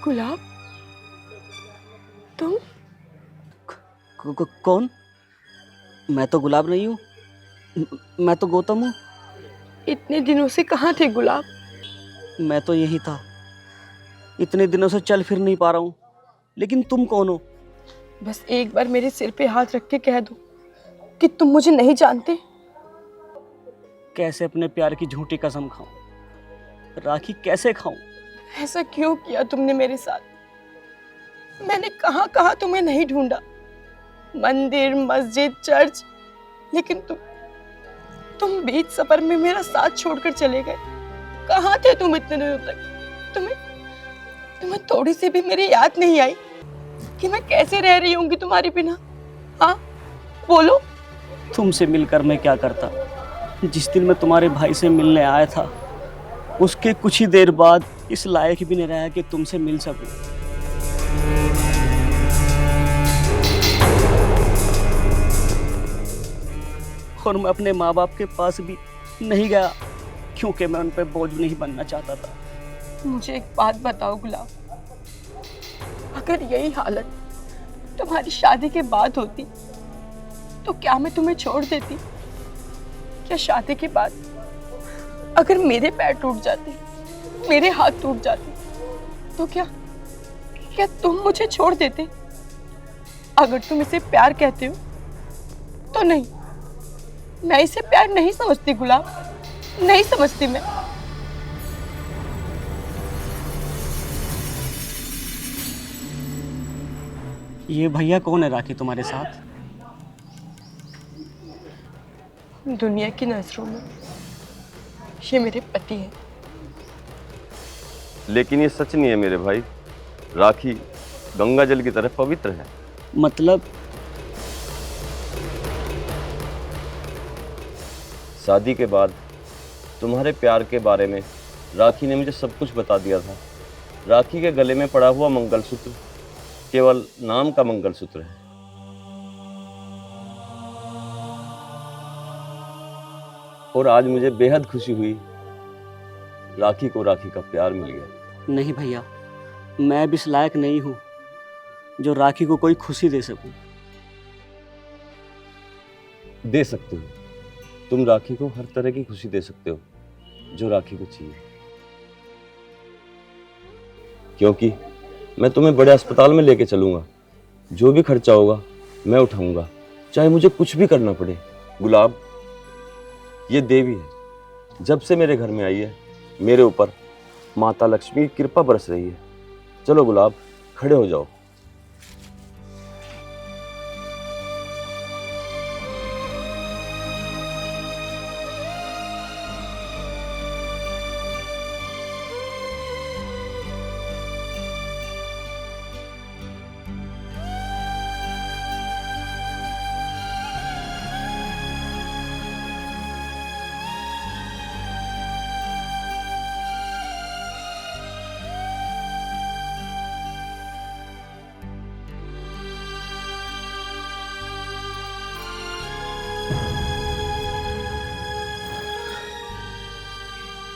गुलाब, तुम कौन? मैं तो गुलाब नहीं हूँ, मैं तो गौतम हूँ। इतने दिनों से कहाँ थे गुलाब? मैं तो यही था, इतने दिनों से चल फिर नहीं पा रहा हूँ। लेकिन तुम कौन हो? बस एक बार मेरे सिर पे हाथ रख के कह दो कि तुम मुझे नहीं जानते। कैसे अपने प्यार की झूठी कसम खाऊं? राखी कैसे खाऊं? ऐसा क्यों किया तुमने मेरे साथ? मैंने कहाँ कहाँ तुम्हें नहीं ढूंढा, मंदिर, मस्जिद, चर्च, लेकिन तुम बीच सफर में मेरा साथ छोड़कर चले गए। कहाँ थे तुम इतने दिनों तक? तुम्हें थोड़ी सी भी मेरी याद नहीं आई कि मैं कैसे रह रही होंगी तुम्हारे बिना? हाँ बोलो। तुमसे मिलकर मैं क्या करता? जिस दिन मैं तुम्हारे भाई से मिलने आया था, उसके कुछ ही देर बाद इस लायक भी नहीं रहा कि तुमसे मिल सकूं। और मैं अपने माँ बाप के पास भी नहीं गया, क्योंकि मैं उन पर बोझ नहीं बनना चाहता था। मुझे एक बात बताओ गुलाब, अगर यही हालत तुम्हारी शादी के बाद होती तो क्या मैं तुम्हें छोड़ देती? क्या शादी के बाद अगर मेरे पैर टूट जाते, मेरे हाथ टूट जाते, तो क्या तुम मुझे छोड़ देते? अगर तुम इसे प्यार कहते हो तो नहीं, मैं इसे प्यार नहीं समझती गुलाब, नहीं समझती मैं। ये भैया कौन है राखी तुम्हारे साथ? दुनिया की नजरों में ये मेरे पति हैं। लेकिन ये सच नहीं है मेरे भाई। राखी गंगा जल की तरह पवित्र है। मतलब? शादी के बाद तुम्हारे प्यार के बारे में राखी ने मुझे सब कुछ बता दिया था। राखी के गले में पड़ा हुआ मंगलसूत्र केवल नाम का मंगलसूत्र है। और आज मुझे बेहद खुशी हुई, राखी को राखी का प्यार मिल गया। नहीं भैया, मैं भी इस लायक नहीं हूँ जो राखी को कोई खुशी दे सकूं। दे सकते हो, तुम राखी को हर तरह की खुशी दे सकते हो जो राखी को चाहिए। क्योंकि मैं तुम्हें बड़े अस्पताल में लेके चलूंगा, जो भी खर्चा होगा मैं उठाऊंगा, चाहे मुझे कुछ भी करना पड़े। गुलाब, ये देवी है, जब से मेरे घर में आई है मेरे ऊपर माता लक्ष्मी की कृपा बरस रही है। चलो गुलाब, खड़े हो जाओ।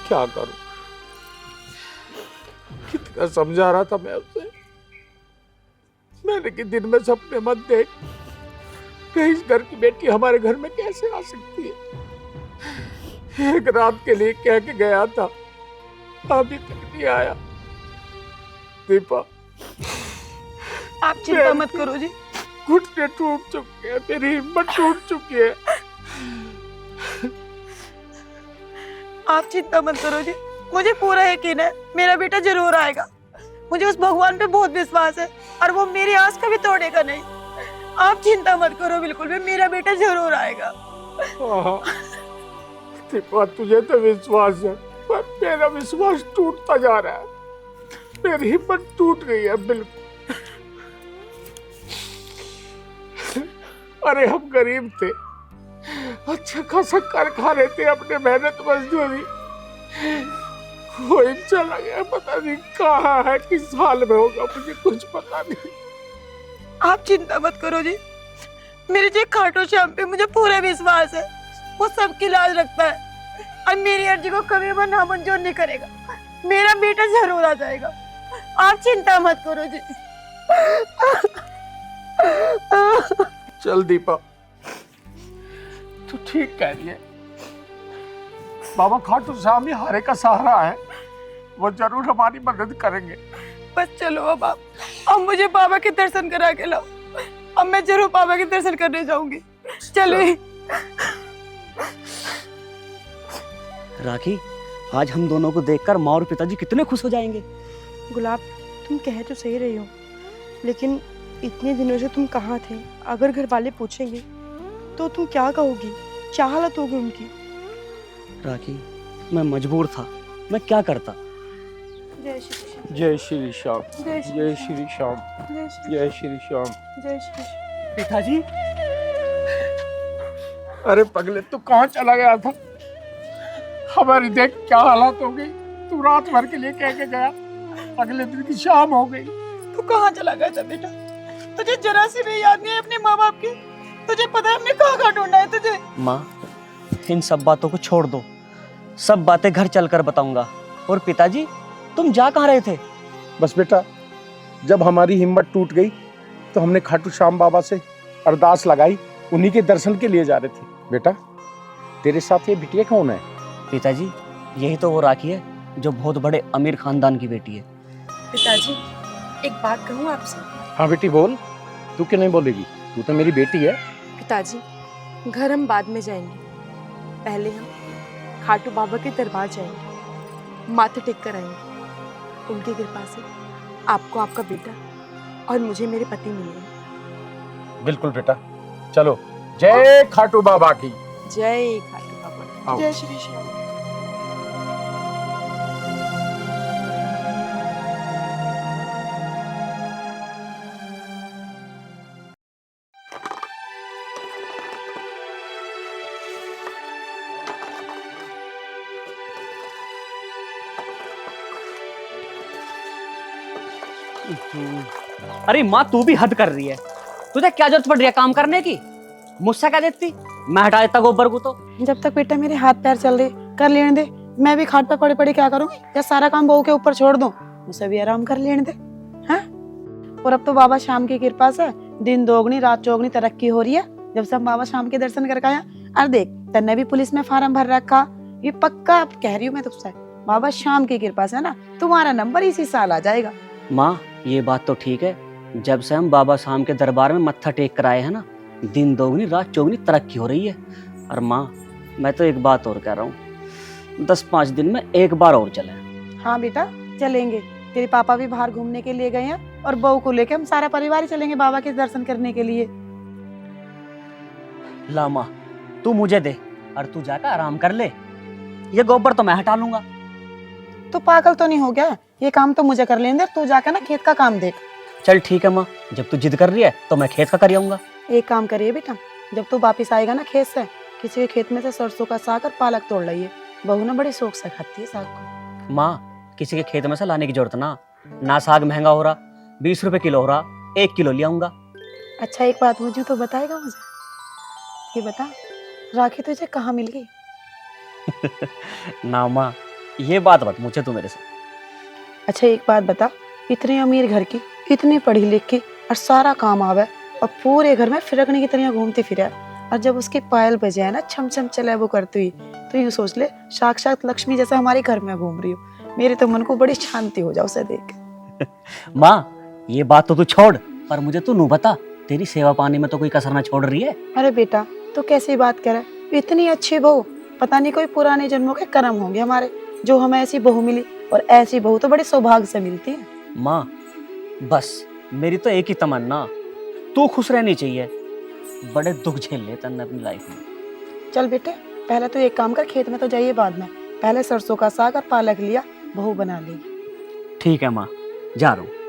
क्या करूं? कितना समझा रहा था मैं उसे। मैंने कि दिन में सपने मत देख, कि इस घर की बेटी हमारे घर में कैसे आ सकती है। एक रात के लिए कह के गया था, अभी तक नहीं आया। दीपा, आप चिंता मत करो जी, घुटने टूट चुके हैं, मेरी हिम्मत टूट चुकी है। आप चिंता मत करो जी, मुझे पूरा यकीन है मेरा बेटा जरूर आएगा। मुझे उस भगवान पे बहुत विश्वास है और वो मेरी आस का भी तोड़ेगा नहीं। आप चिंता मत करो बिल्कुल भी, मेरा बेटा जरूर आएगा। दीपा, तुझे तो विश्वास है, पर मेरा विश्वास टूटता जा रहा है। मेरी हिम्मत टूट गई है बिल्कुल। अरे हम गरीब थे, अच्छा खासा कर खा रहे थे अपने मेहनत मजदूरी। कोई चला गया, पता नहीं कहाँ है, किस हाल में होगा, मुझे कुछ पता नहीं। आप चिंता मत करो जी, मेरे जो खाटू श्याम पे मुझे पूरा विश्वास है, वो सबकी लाज रखता है और मेरी अर्जी को कभी वो नामंजूर नहीं करेगा। मेरा बेटा जरूर आ जाएगा, आप चिंता मत करो जी। चल दीपा, तू ठीक कह रही है। बाबा खाटू श्याम ही हारे का सहारा है, वो जरूर हमारी मदद करेंगे। बस चलो अब मुझे बाबा के दर्शन करा के लाओ। अब मैं जरूर बाबा के दर्शन करने जाऊंगी। चले। राखी, आज हम दोनों को देखकर माँ और पिताजी कितने खुश हो जाएंगे। गुलाब, तुम कह तो सही रही हो, लेकिन इतने दिनों से तुम कहाँ थे? अगर घर वाले पूछेंगे तो तुम क्या कहोगी? क्या हालत होगी उनकी? राखी, मैं मजबूर था, मैं क्या करता। जय श्री श्याम। जय श्री श्याम। जय श्री जय श्री श्याम। जय श्री जय श्री श्याम। जय श्री श्याम। पिताजी, अरे पगले, तू कहाँ चला गया था? हमारी देख क्या हालत हो गई। तू रात भर के लिए कह के गया, अगले दिन की शाम हो गई। तू कहाँ चला गया था बेटा? तुझे जरा सी भी याद नहीं है अपने माँ बाप की? तुझे पता है हमने कहाँ कहाँ ढूंढा है तुझे? माँ, इन सब बातों को छोड़ दो, सब बातें घर चलकर बताऊंगा। और पिताजी, तुम जा कहाँ रहे थे? बस बेटा, जब हमारी हिम्मत टूट गई तो हमने खाटू श्याम बाबा से अरदास लगाई, उन्हीं के दर्शन के लिए जा रहे थे। बेटा, तेरे साथ ये बिटिया कौन है? पिताजी, यही तो वो राखी है जो बहुत बड़े अमीर खानदान की बेटी है। पिताजी, एक बात कहूँ आपसे? हाँ बेटी बोल। तू क्यों नहीं बोलेगी? तू तो मेरी बेटी है। पिताजी, घर हम बाद में जाएंगे, पहले हम खाटू बाबा के दरबार जाएंगे, माथे टेक कर आएंगे। उनकी कृपा से आपको आपका बेटा और मुझे मेरे पति मिलेंगे। बिल्कुल बेटा, चलो। जय खाटू बाबा की। जय खाटू बाबा। आओ। जय श्री श्याम। अरे माँ, तू भी हद कर रही है। तुझे क्या जरूरत पड़ रही है काम करने की? मुझसे क्या देती? मैं हटा देता गोबर को तो। जब तक बेटा मेरे हाथ पैर चल रहे कर लेने दे। मैं भी खाट पे पड़े पड़े क्या करूंगी? या सारा काम बहू के ऊपर छोड़ दूं? मुझे भी आराम कर लेने दे। हैं? और अब तो बाबा शाम की कृपा से दिन दोगुनी रात चौगुनी तरक्की हो रही है। जब से हम बाबा शाम के दर्शन करके आया। और देख, तन्ने भी पुलिस में फार्म भर रखा। ये पक्का अब कह रही हूँ मैं तुझसे, बाबा शाम की कृपा से ना तुम्हारा नंबर इसी साल आ जाएगा। माँ, ये बात तो ठीक है, जब से हम बाबा शाम के दरबार में मत्था टेक कर आए हैं ना, दिन दोगुनी रात चौगुनी तरक्की हो रही है। और माँ, मैं तो एक बात और कह रहा हूँ, 10-5 दिन में एक बार और चले। हाँ बेटा, चलेंगे। तेरे पापा भी बाहर घूमने के लिए गए हैं और बहू को लेके हम सारा परिवार ही चलेंगे बाबा के दर्शन करने के लिए। ला माँ, तू मुझे दे और तू जाकर आराम कर ले। ये गोबर तो मैं हटा लूंगा। तू पागल तो नहीं हो गया? ये काम तो मुझे कर लेने दे, तू जाकर ना खेत का काम देख। चल ठीक है माँ, जब तू जिद कर रही है तो मैं खेत का कर आऊंगा। एक काम करिए बेटा, जब तू वापिस आएगा ना खेत से, किसी के खेत में से सरसों का साग और पालक तोड़ लाइए। बहू ना बड़ी शौक से खाती है साग को। माँ, किसी के खेत में से लाने की जरूरत ना साग महंगा हो रहा, 20 रुपए किलो हो रहा, 1 किलो ले आऊंगा। अच्छा, एक बात मुझे तो बताएगा मुझे? ये बता, राखी तुझे कहाँ मिल गई? ना माँ, ये बात मत पूछे तू मेरे से। अच्छा एक बात बता, इतने अमीर घर की, इतनी पढ़ी लिख की और सारा काम आवे और पूरे घर में फिरकने की तरह घूमती फिरे, और जब उसकी पायल बजाए ना छम छम चले वो करती हुई, तो यूँ सोच ले साक्षात लक्ष्मी जैसा हमारे घर में घूम रही हो। मेरे तो मन को बड़ी शांति हो जाए उसे देख। माँ, ये बात तो तू छोड़, पर मुझे तू नू बता, तेरी सेवा पानी में तो कोई कसर ना छोड़ रही है? अरे बेटा, तो कैसी बात करे? इतनी अच्छी बहू, पता नहीं कोई पुराने जन्मों के कर्म होंगे हमारे जो हमें ऐसी बहू मिली, और ऐसी बहू तो बड़ी सौभाग्य से मिलती है। माँ, बस मेरी तो एक ही तमन्ना, तू खुश रहनी चाहिए। बड़े दुख झेल लेते हैं अपनी लाइफ में। चल बेटे, पहले तो एक काम कर, खेत में तो जाइए बाद में, पहले सरसों का साग और पालक लिया, बहू बना लेगी। ठीक है माँ, जा रहा हूँ।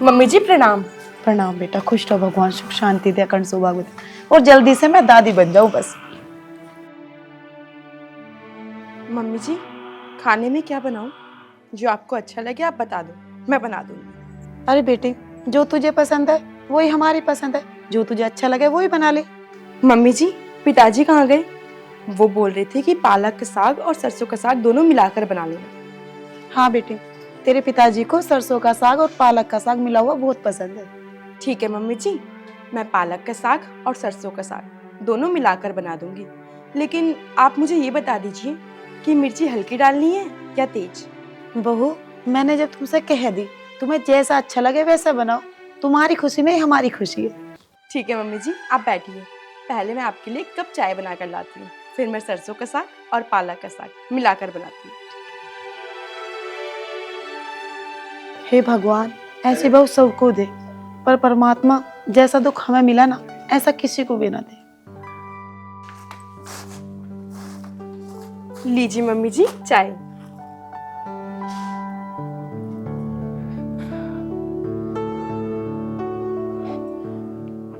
मम्मी जी प्रणाम। प्रणाम बेटा, खुश रहो, भगवान सुख शांति दे, अखंड सौभाग्य दे, और जल्दी से मैं दादी बन जाऊं बस। मम्मी जी, खाने में क्या बनाऊं? जो आपको अच्छा लगे आप बता दो, मैं बना दूंगी। अरे बेटी, जो तुझे पसंद है वही हमारी पसंद है, जो तुझे अच्छा लगे वही बना ले। मम्मी जी, पिताजी कहाँ गए? वो बोल रहे थे कि पालक का साग और सरसों का साग दोनों मिलाकर बना लेना। हाँ बेटी, तेरे पिताजी को सरसों का साग और पालक का साग मिला हुआ बहुत पसंद है। ठीक है मम्मी जी, मैं पालक का साग और सरसों का साग दोनों मिलाकर बना दूंगी। लेकिन आप मुझे ये बता दीजिए कि मिर्ची हल्की डालनी है या तेज? बहू, मैंने जब तुमसे कह दी, तुम्हें जैसा अच्छा लगे वैसा बनाओ, तुम्हारी खुशी में ही हमारी खुशी है। ठीक है मम्मी जी, आप बैठिए। पहले मैं आपके लिए एक कप चाय बनाकर लाती हूँ, फिर मैं सरसों का साग और पालक का साग मिलाकर बनाती हूँ। हे भगवान, ऐसी बहू सबको दे, पर परमात्मा जैसा दुख हमें मिला ना, ऐसा किसी को भी ना दे। लीजिए मम्मी जी चाय।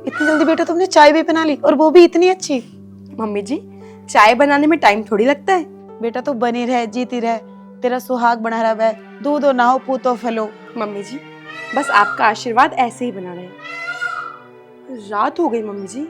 इतनी जल्दी बेटा तुमने चाय भी बना ली, और वो भी इतनी अच्छी? मम्मी जी, चाय बनाने में टाइम थोड़ी लगता है। बेटा तू बनी रहे, जीती रहे, तेरा सुहाग बना रहा है, दूधो ना हो पूतो फलो। मम्मी जी, बस आपका आशीर्वाद ऐसे ही बना रहे। रात हो गई मम्मी जी,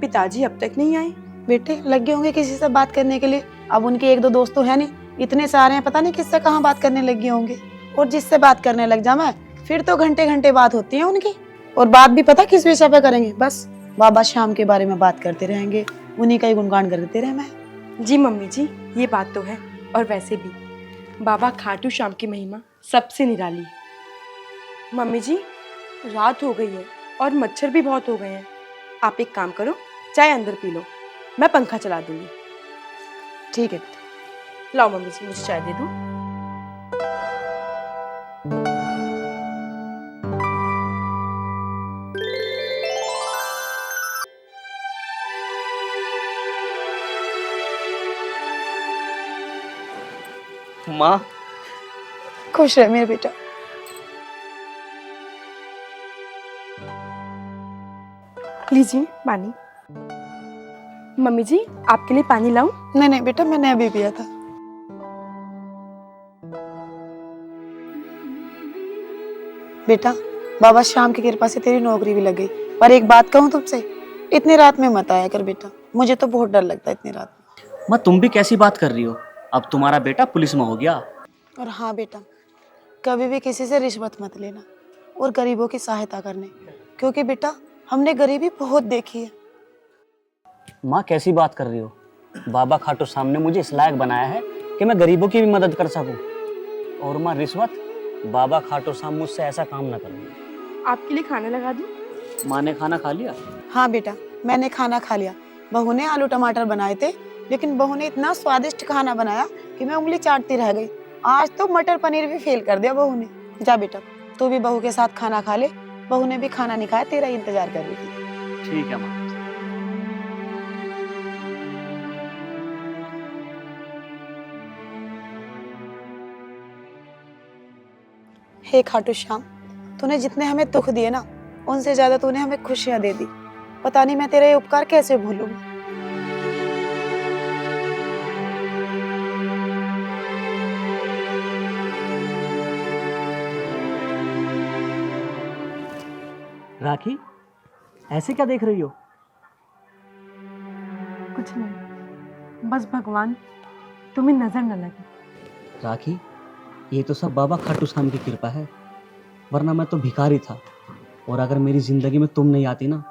पिताजी अब तक नहीं आए। बेटे लगे होंगे किसी से बात करने के लिए, अब उनके एक दो दोस्त तो है नहीं, इतने सारे हैं, पता नहीं किससे कहाँ बात करने लगे होंगे। और जिससे बात करने लग जा मैं, फिर तो घंटे घंटे बात होती है उनकी। और बात भी पता किस विषय पे करेंगे? बस बाबा श्याम के बारे में बात करते रहेंगे, उन्हीं का ही गुणगान करते रहे मैं। जी मम्मी जी, ये बात तो है। और वैसे भी बाबा खाटू श्याम की महिमा सबसे निराली है। मम्मी जी, रात हो गई है और मच्छर भी बहुत हो गए हैं। आप एक काम करो, चाय अंदर पी लो, मैं पंखा चला दूंगी। ठीक है। लाओ मम्मी जी, मुझे चाय दे दो। माँ, खुश रहे मेरे बेटा। लीजिए पानी। मम्मी जी, आपके लिए पानी लाऊं? नहीं नहीं बेटा, मैंने अभी पिया था। बेटा बाबा श्याम की कृपा से तेरी नौकरी भी लग गई, पर एक बात कहूँ तुमसे, इतनी रात में मत आया कर बेटा, मुझे तो बहुत डर लगता है इतनी रात में। माँ तुम भी कैसी बात कर रही हो? अब तुम्हारा बेटा पुलिस में हो गया। और हाँ बेटा, कभी भी किसी से रिश्वत मत लेना, और गरीबों की सहायता करने, क्योंकि बेटा हमने गरीबी बहुत देखी है। माँ कैसी बात कर रही हो? बाबा खाटू श्याम ने मुझे इस लायक बनाया है कि मैं गरीबों की भी मदद कर सकूं। और माँ रिश्वत, बाबा खाटू श्याम मुझसे ऐसा काम ना करें। आपके लिए खाना लगा दूं? माँ ने खाना खा लिया? हाँ बेटा, मैंने खाना खा लिया। बहू ने आलू टमाटर बनाए थे, लेकिन बहू ने इतना स्वादिष्ट खाना बनाया कि मैं उंगली चाटती रह गई। आज तो मटर पनीर भी फेल कर दिया बहू ने। जा बेटा, तू भी बहू के साथ खाना खा ले, बहू ने भी खाना नहीं खाया, तेरा इंतजार कर रही थी। ठीक है माँ। हे खाटू श्याम, तूने जितने हमें दुख दिए ना, उनसे ज्यादा तूने हमें खुशियां दे दी। पता नहीं मैं तेरा ये उपकार कैसे भूलूंगी। राखी, ऐसे क्या देख रही हो? कुछ नहीं, बस भगवान तुम्हें नजर न लगे। राखी, ये तो सब बाबा खाटू श्याम की कृपा है, वरना मैं तो भिखारी था। और अगर मेरी जिंदगी में तुम नहीं आती ना,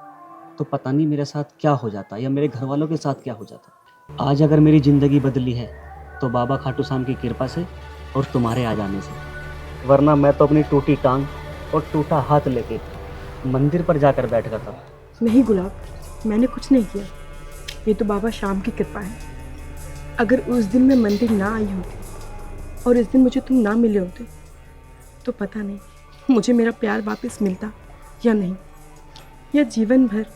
तो पता नहीं मेरे साथ क्या हो जाता, या मेरे घर वालों के साथ क्या हो जाता। आज अगर मेरी जिंदगी बदली है तो बाबा खाटू श्याम की कृपा से और तुम्हारे आ जाने से, वरना मैं तो अपनी टूटी टांग और टूटा हाथ लेके मंदिर पर जाकर बैठ गया था। नहीं गुलाब, मैंने कुछ नहीं किया, ये तो बाबा श्याम की कृपा है। अगर उस दिन मैं मंदिर ना आई होती और इस दिन मुझे तुम ना मिले होते, तो पता नहीं मुझे मेरा प्यार वापस मिलता या नहीं, या जीवन भर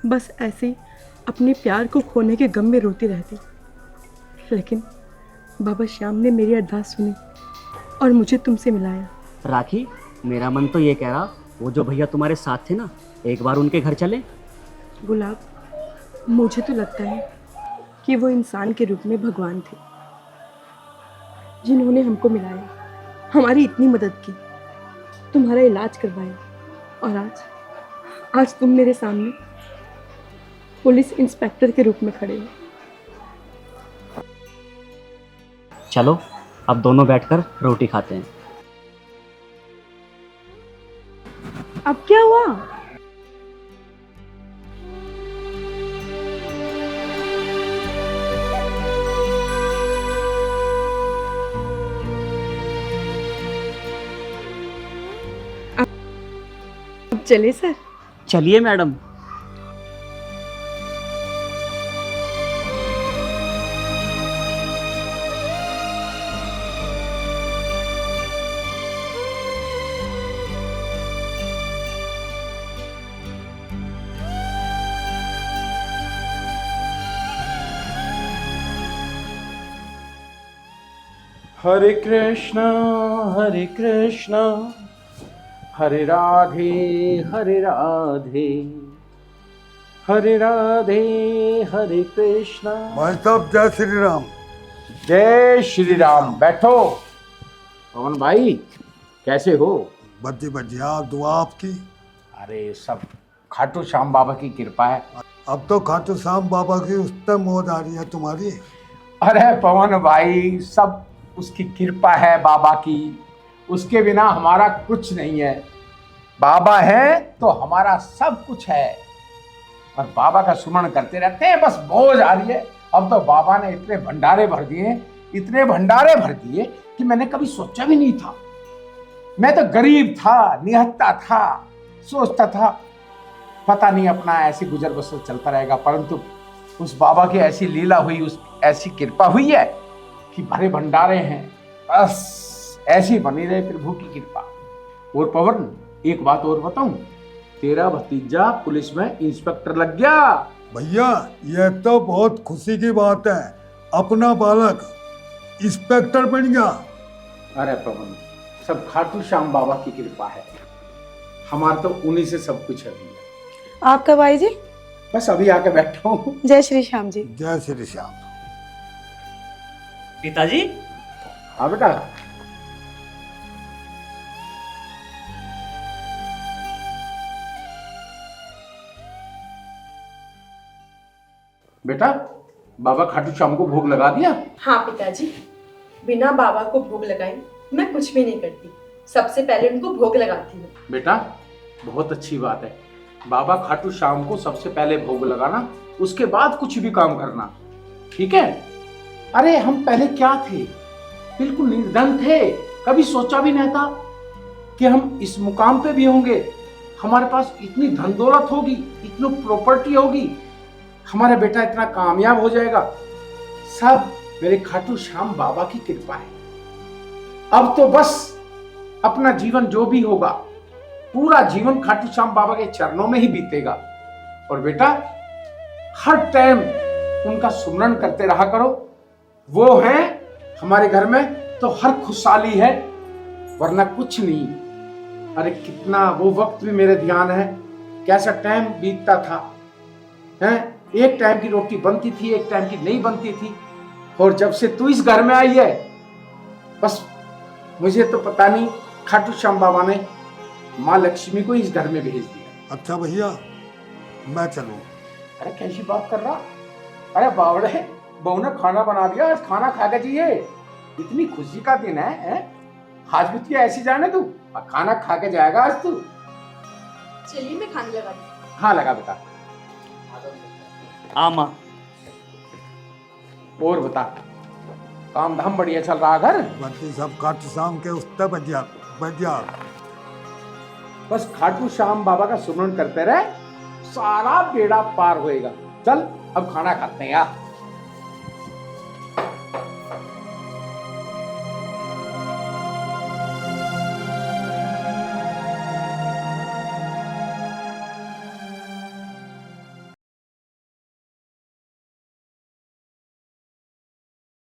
बस ऐसे ही अपने प्यार को खोने के गम में रोती रहती। लेकिन बाबा श्याम ने मेरी अरदास सुनी और मुझे तुमसे मिलाया। राखी, मेरा मन तो ये कह रहा, वो जो भैया तुम्हारे साथ थे ना, एक बार उनके घर चले। गुलाब, मुझे तो लगता है कि वो इंसान के रूप में भगवान थे, जिन्होंने हमको मिलाया, हमारी इतनी मदद की। तुम्हारा इलाज करवाया, और आज तुम मेरे सामने पुलिस इंस्पेक्टर के रूप में खड़े हो। चलो अब दोनों बैठकर रोटी खाते हैं। अब क्या हुआ? अब चले सर? चलिए मैडम। हरे कृष्णा हरे राधे हरे राधे हरे राधे हरे कृष्णा। भाई साहब जय श्री राम। जय श्री राम। बैठो। पवन भाई कैसे हो? बढ़िया, दुआ आपकी। अरे सब खाटू श्याम बाबा की कृपा है। अब तो खाटू श्याम बाबा की उस पर मौज आ रही है तुम्हारी। अरे पवन भाई सब उसकी कृपा है बाबा की, उसके बिना हमारा कुछ नहीं है। बाबा है तो हमारा सब कुछ है, और बाबा का सुमरण करते रहते हैं, बस मौज आ रही है। अब तो बाबा ने इतने भंडारे भर दिए कि मैंने कभी सोचा भी नहीं था। मैं तो गरीब था, निहत्ता था, सोचता था पता नहीं अपना ऐसी गुजर बसर चलता रहेगा, परंतु उस बाबा की ऐसी लीला हुई, उस ऐसी कृपा हुई है कि भरे भंडारे हैं। बस ऐसी बनी रहे प्रभु की कृपा। और पवन एक बात और बताऊं, तेरा भतीजा पुलिस में इंस्पेक्टर लग गया। भैया ये तो बहुत खुशी की बात है, अपना बालक इंस्पेक्टर बन गया। अरे पवन सब खाटू श्याम बाबा की कृपा है, हमारा तो उन्हीं से सब कुछ है भैया। आपका भाई जी? बस अभी आके बैठा हूँ। जय श्री श्याम जी। जय श्री श्याम। पिताजी। हाँ बेटा। बेटा बाबा खाटू श्याम को भोग लगा दिया? हाँ पिताजी, बिना बाबा को भोग लगाए मैं कुछ भी नहीं करती, सबसे पहले उनको भोग लगाती हूँ। बेटा बहुत अच्छी बात है, बाबा खाटू श्याम को सबसे पहले भोग लगाना, उसके बाद कुछ भी काम करना, ठीक है? अरे हम पहले क्या थे, बिल्कुल निर्धन थे, कभी सोचा भी नहीं था कि हम इस मुकाम पे भी होंगे, हमारे पास इतनी धन दौलत होगी, इतनी प्रॉपर्टी होगी, हमारा बेटा इतना कामयाब हो जाएगा। सब मेरे खाटू श्याम बाबा की कृपा है। अब तो बस अपना जीवन जो भी होगा, पूरा जीवन खाटू श्याम बाबा के चरणों में ही बीतेगा। और बेटा हर टाइम उनका सुमरण करते रहा करो, वो है हमारे घर में तो हर खुशहाली है, वरना कुछ नहीं। अरे कितना वो वक्त भी मेरे ध्यान है, कैसा टाइम बीतता था, हैं? एक टाइम की रोटी बनती थी, एक टाइम की नहीं बनती थी। और जब से तू इस घर में आई है, बस मुझे तो पता नहीं खाटू श्याम बाबा ने माँ लक्ष्मी को इस घर में भेज दिया। अच्छा भैया मैं चलूं? अरे कैसी बात कर रहा? अरे बावड़े, बहू ने खाना बना दिया, आज खाना खा के जाइए, इतनी खुशी का दिन है? आज भी तू ऐसी जाने तू, खाना खा के जाएगा आज तू। चलिए मैं खाने लगा दूं। हाँ लगा बेटा। आमा। और बता, काम धाम बढ़िया चल रहा घर? बल्कि सब खाटू श्याम के उस पर बढ़िया। बस खाटू श्याम बाबा का सुमरण करते रहे, सारा बेड़ा पार होएगा। चल अब खाना खाते हैं यार।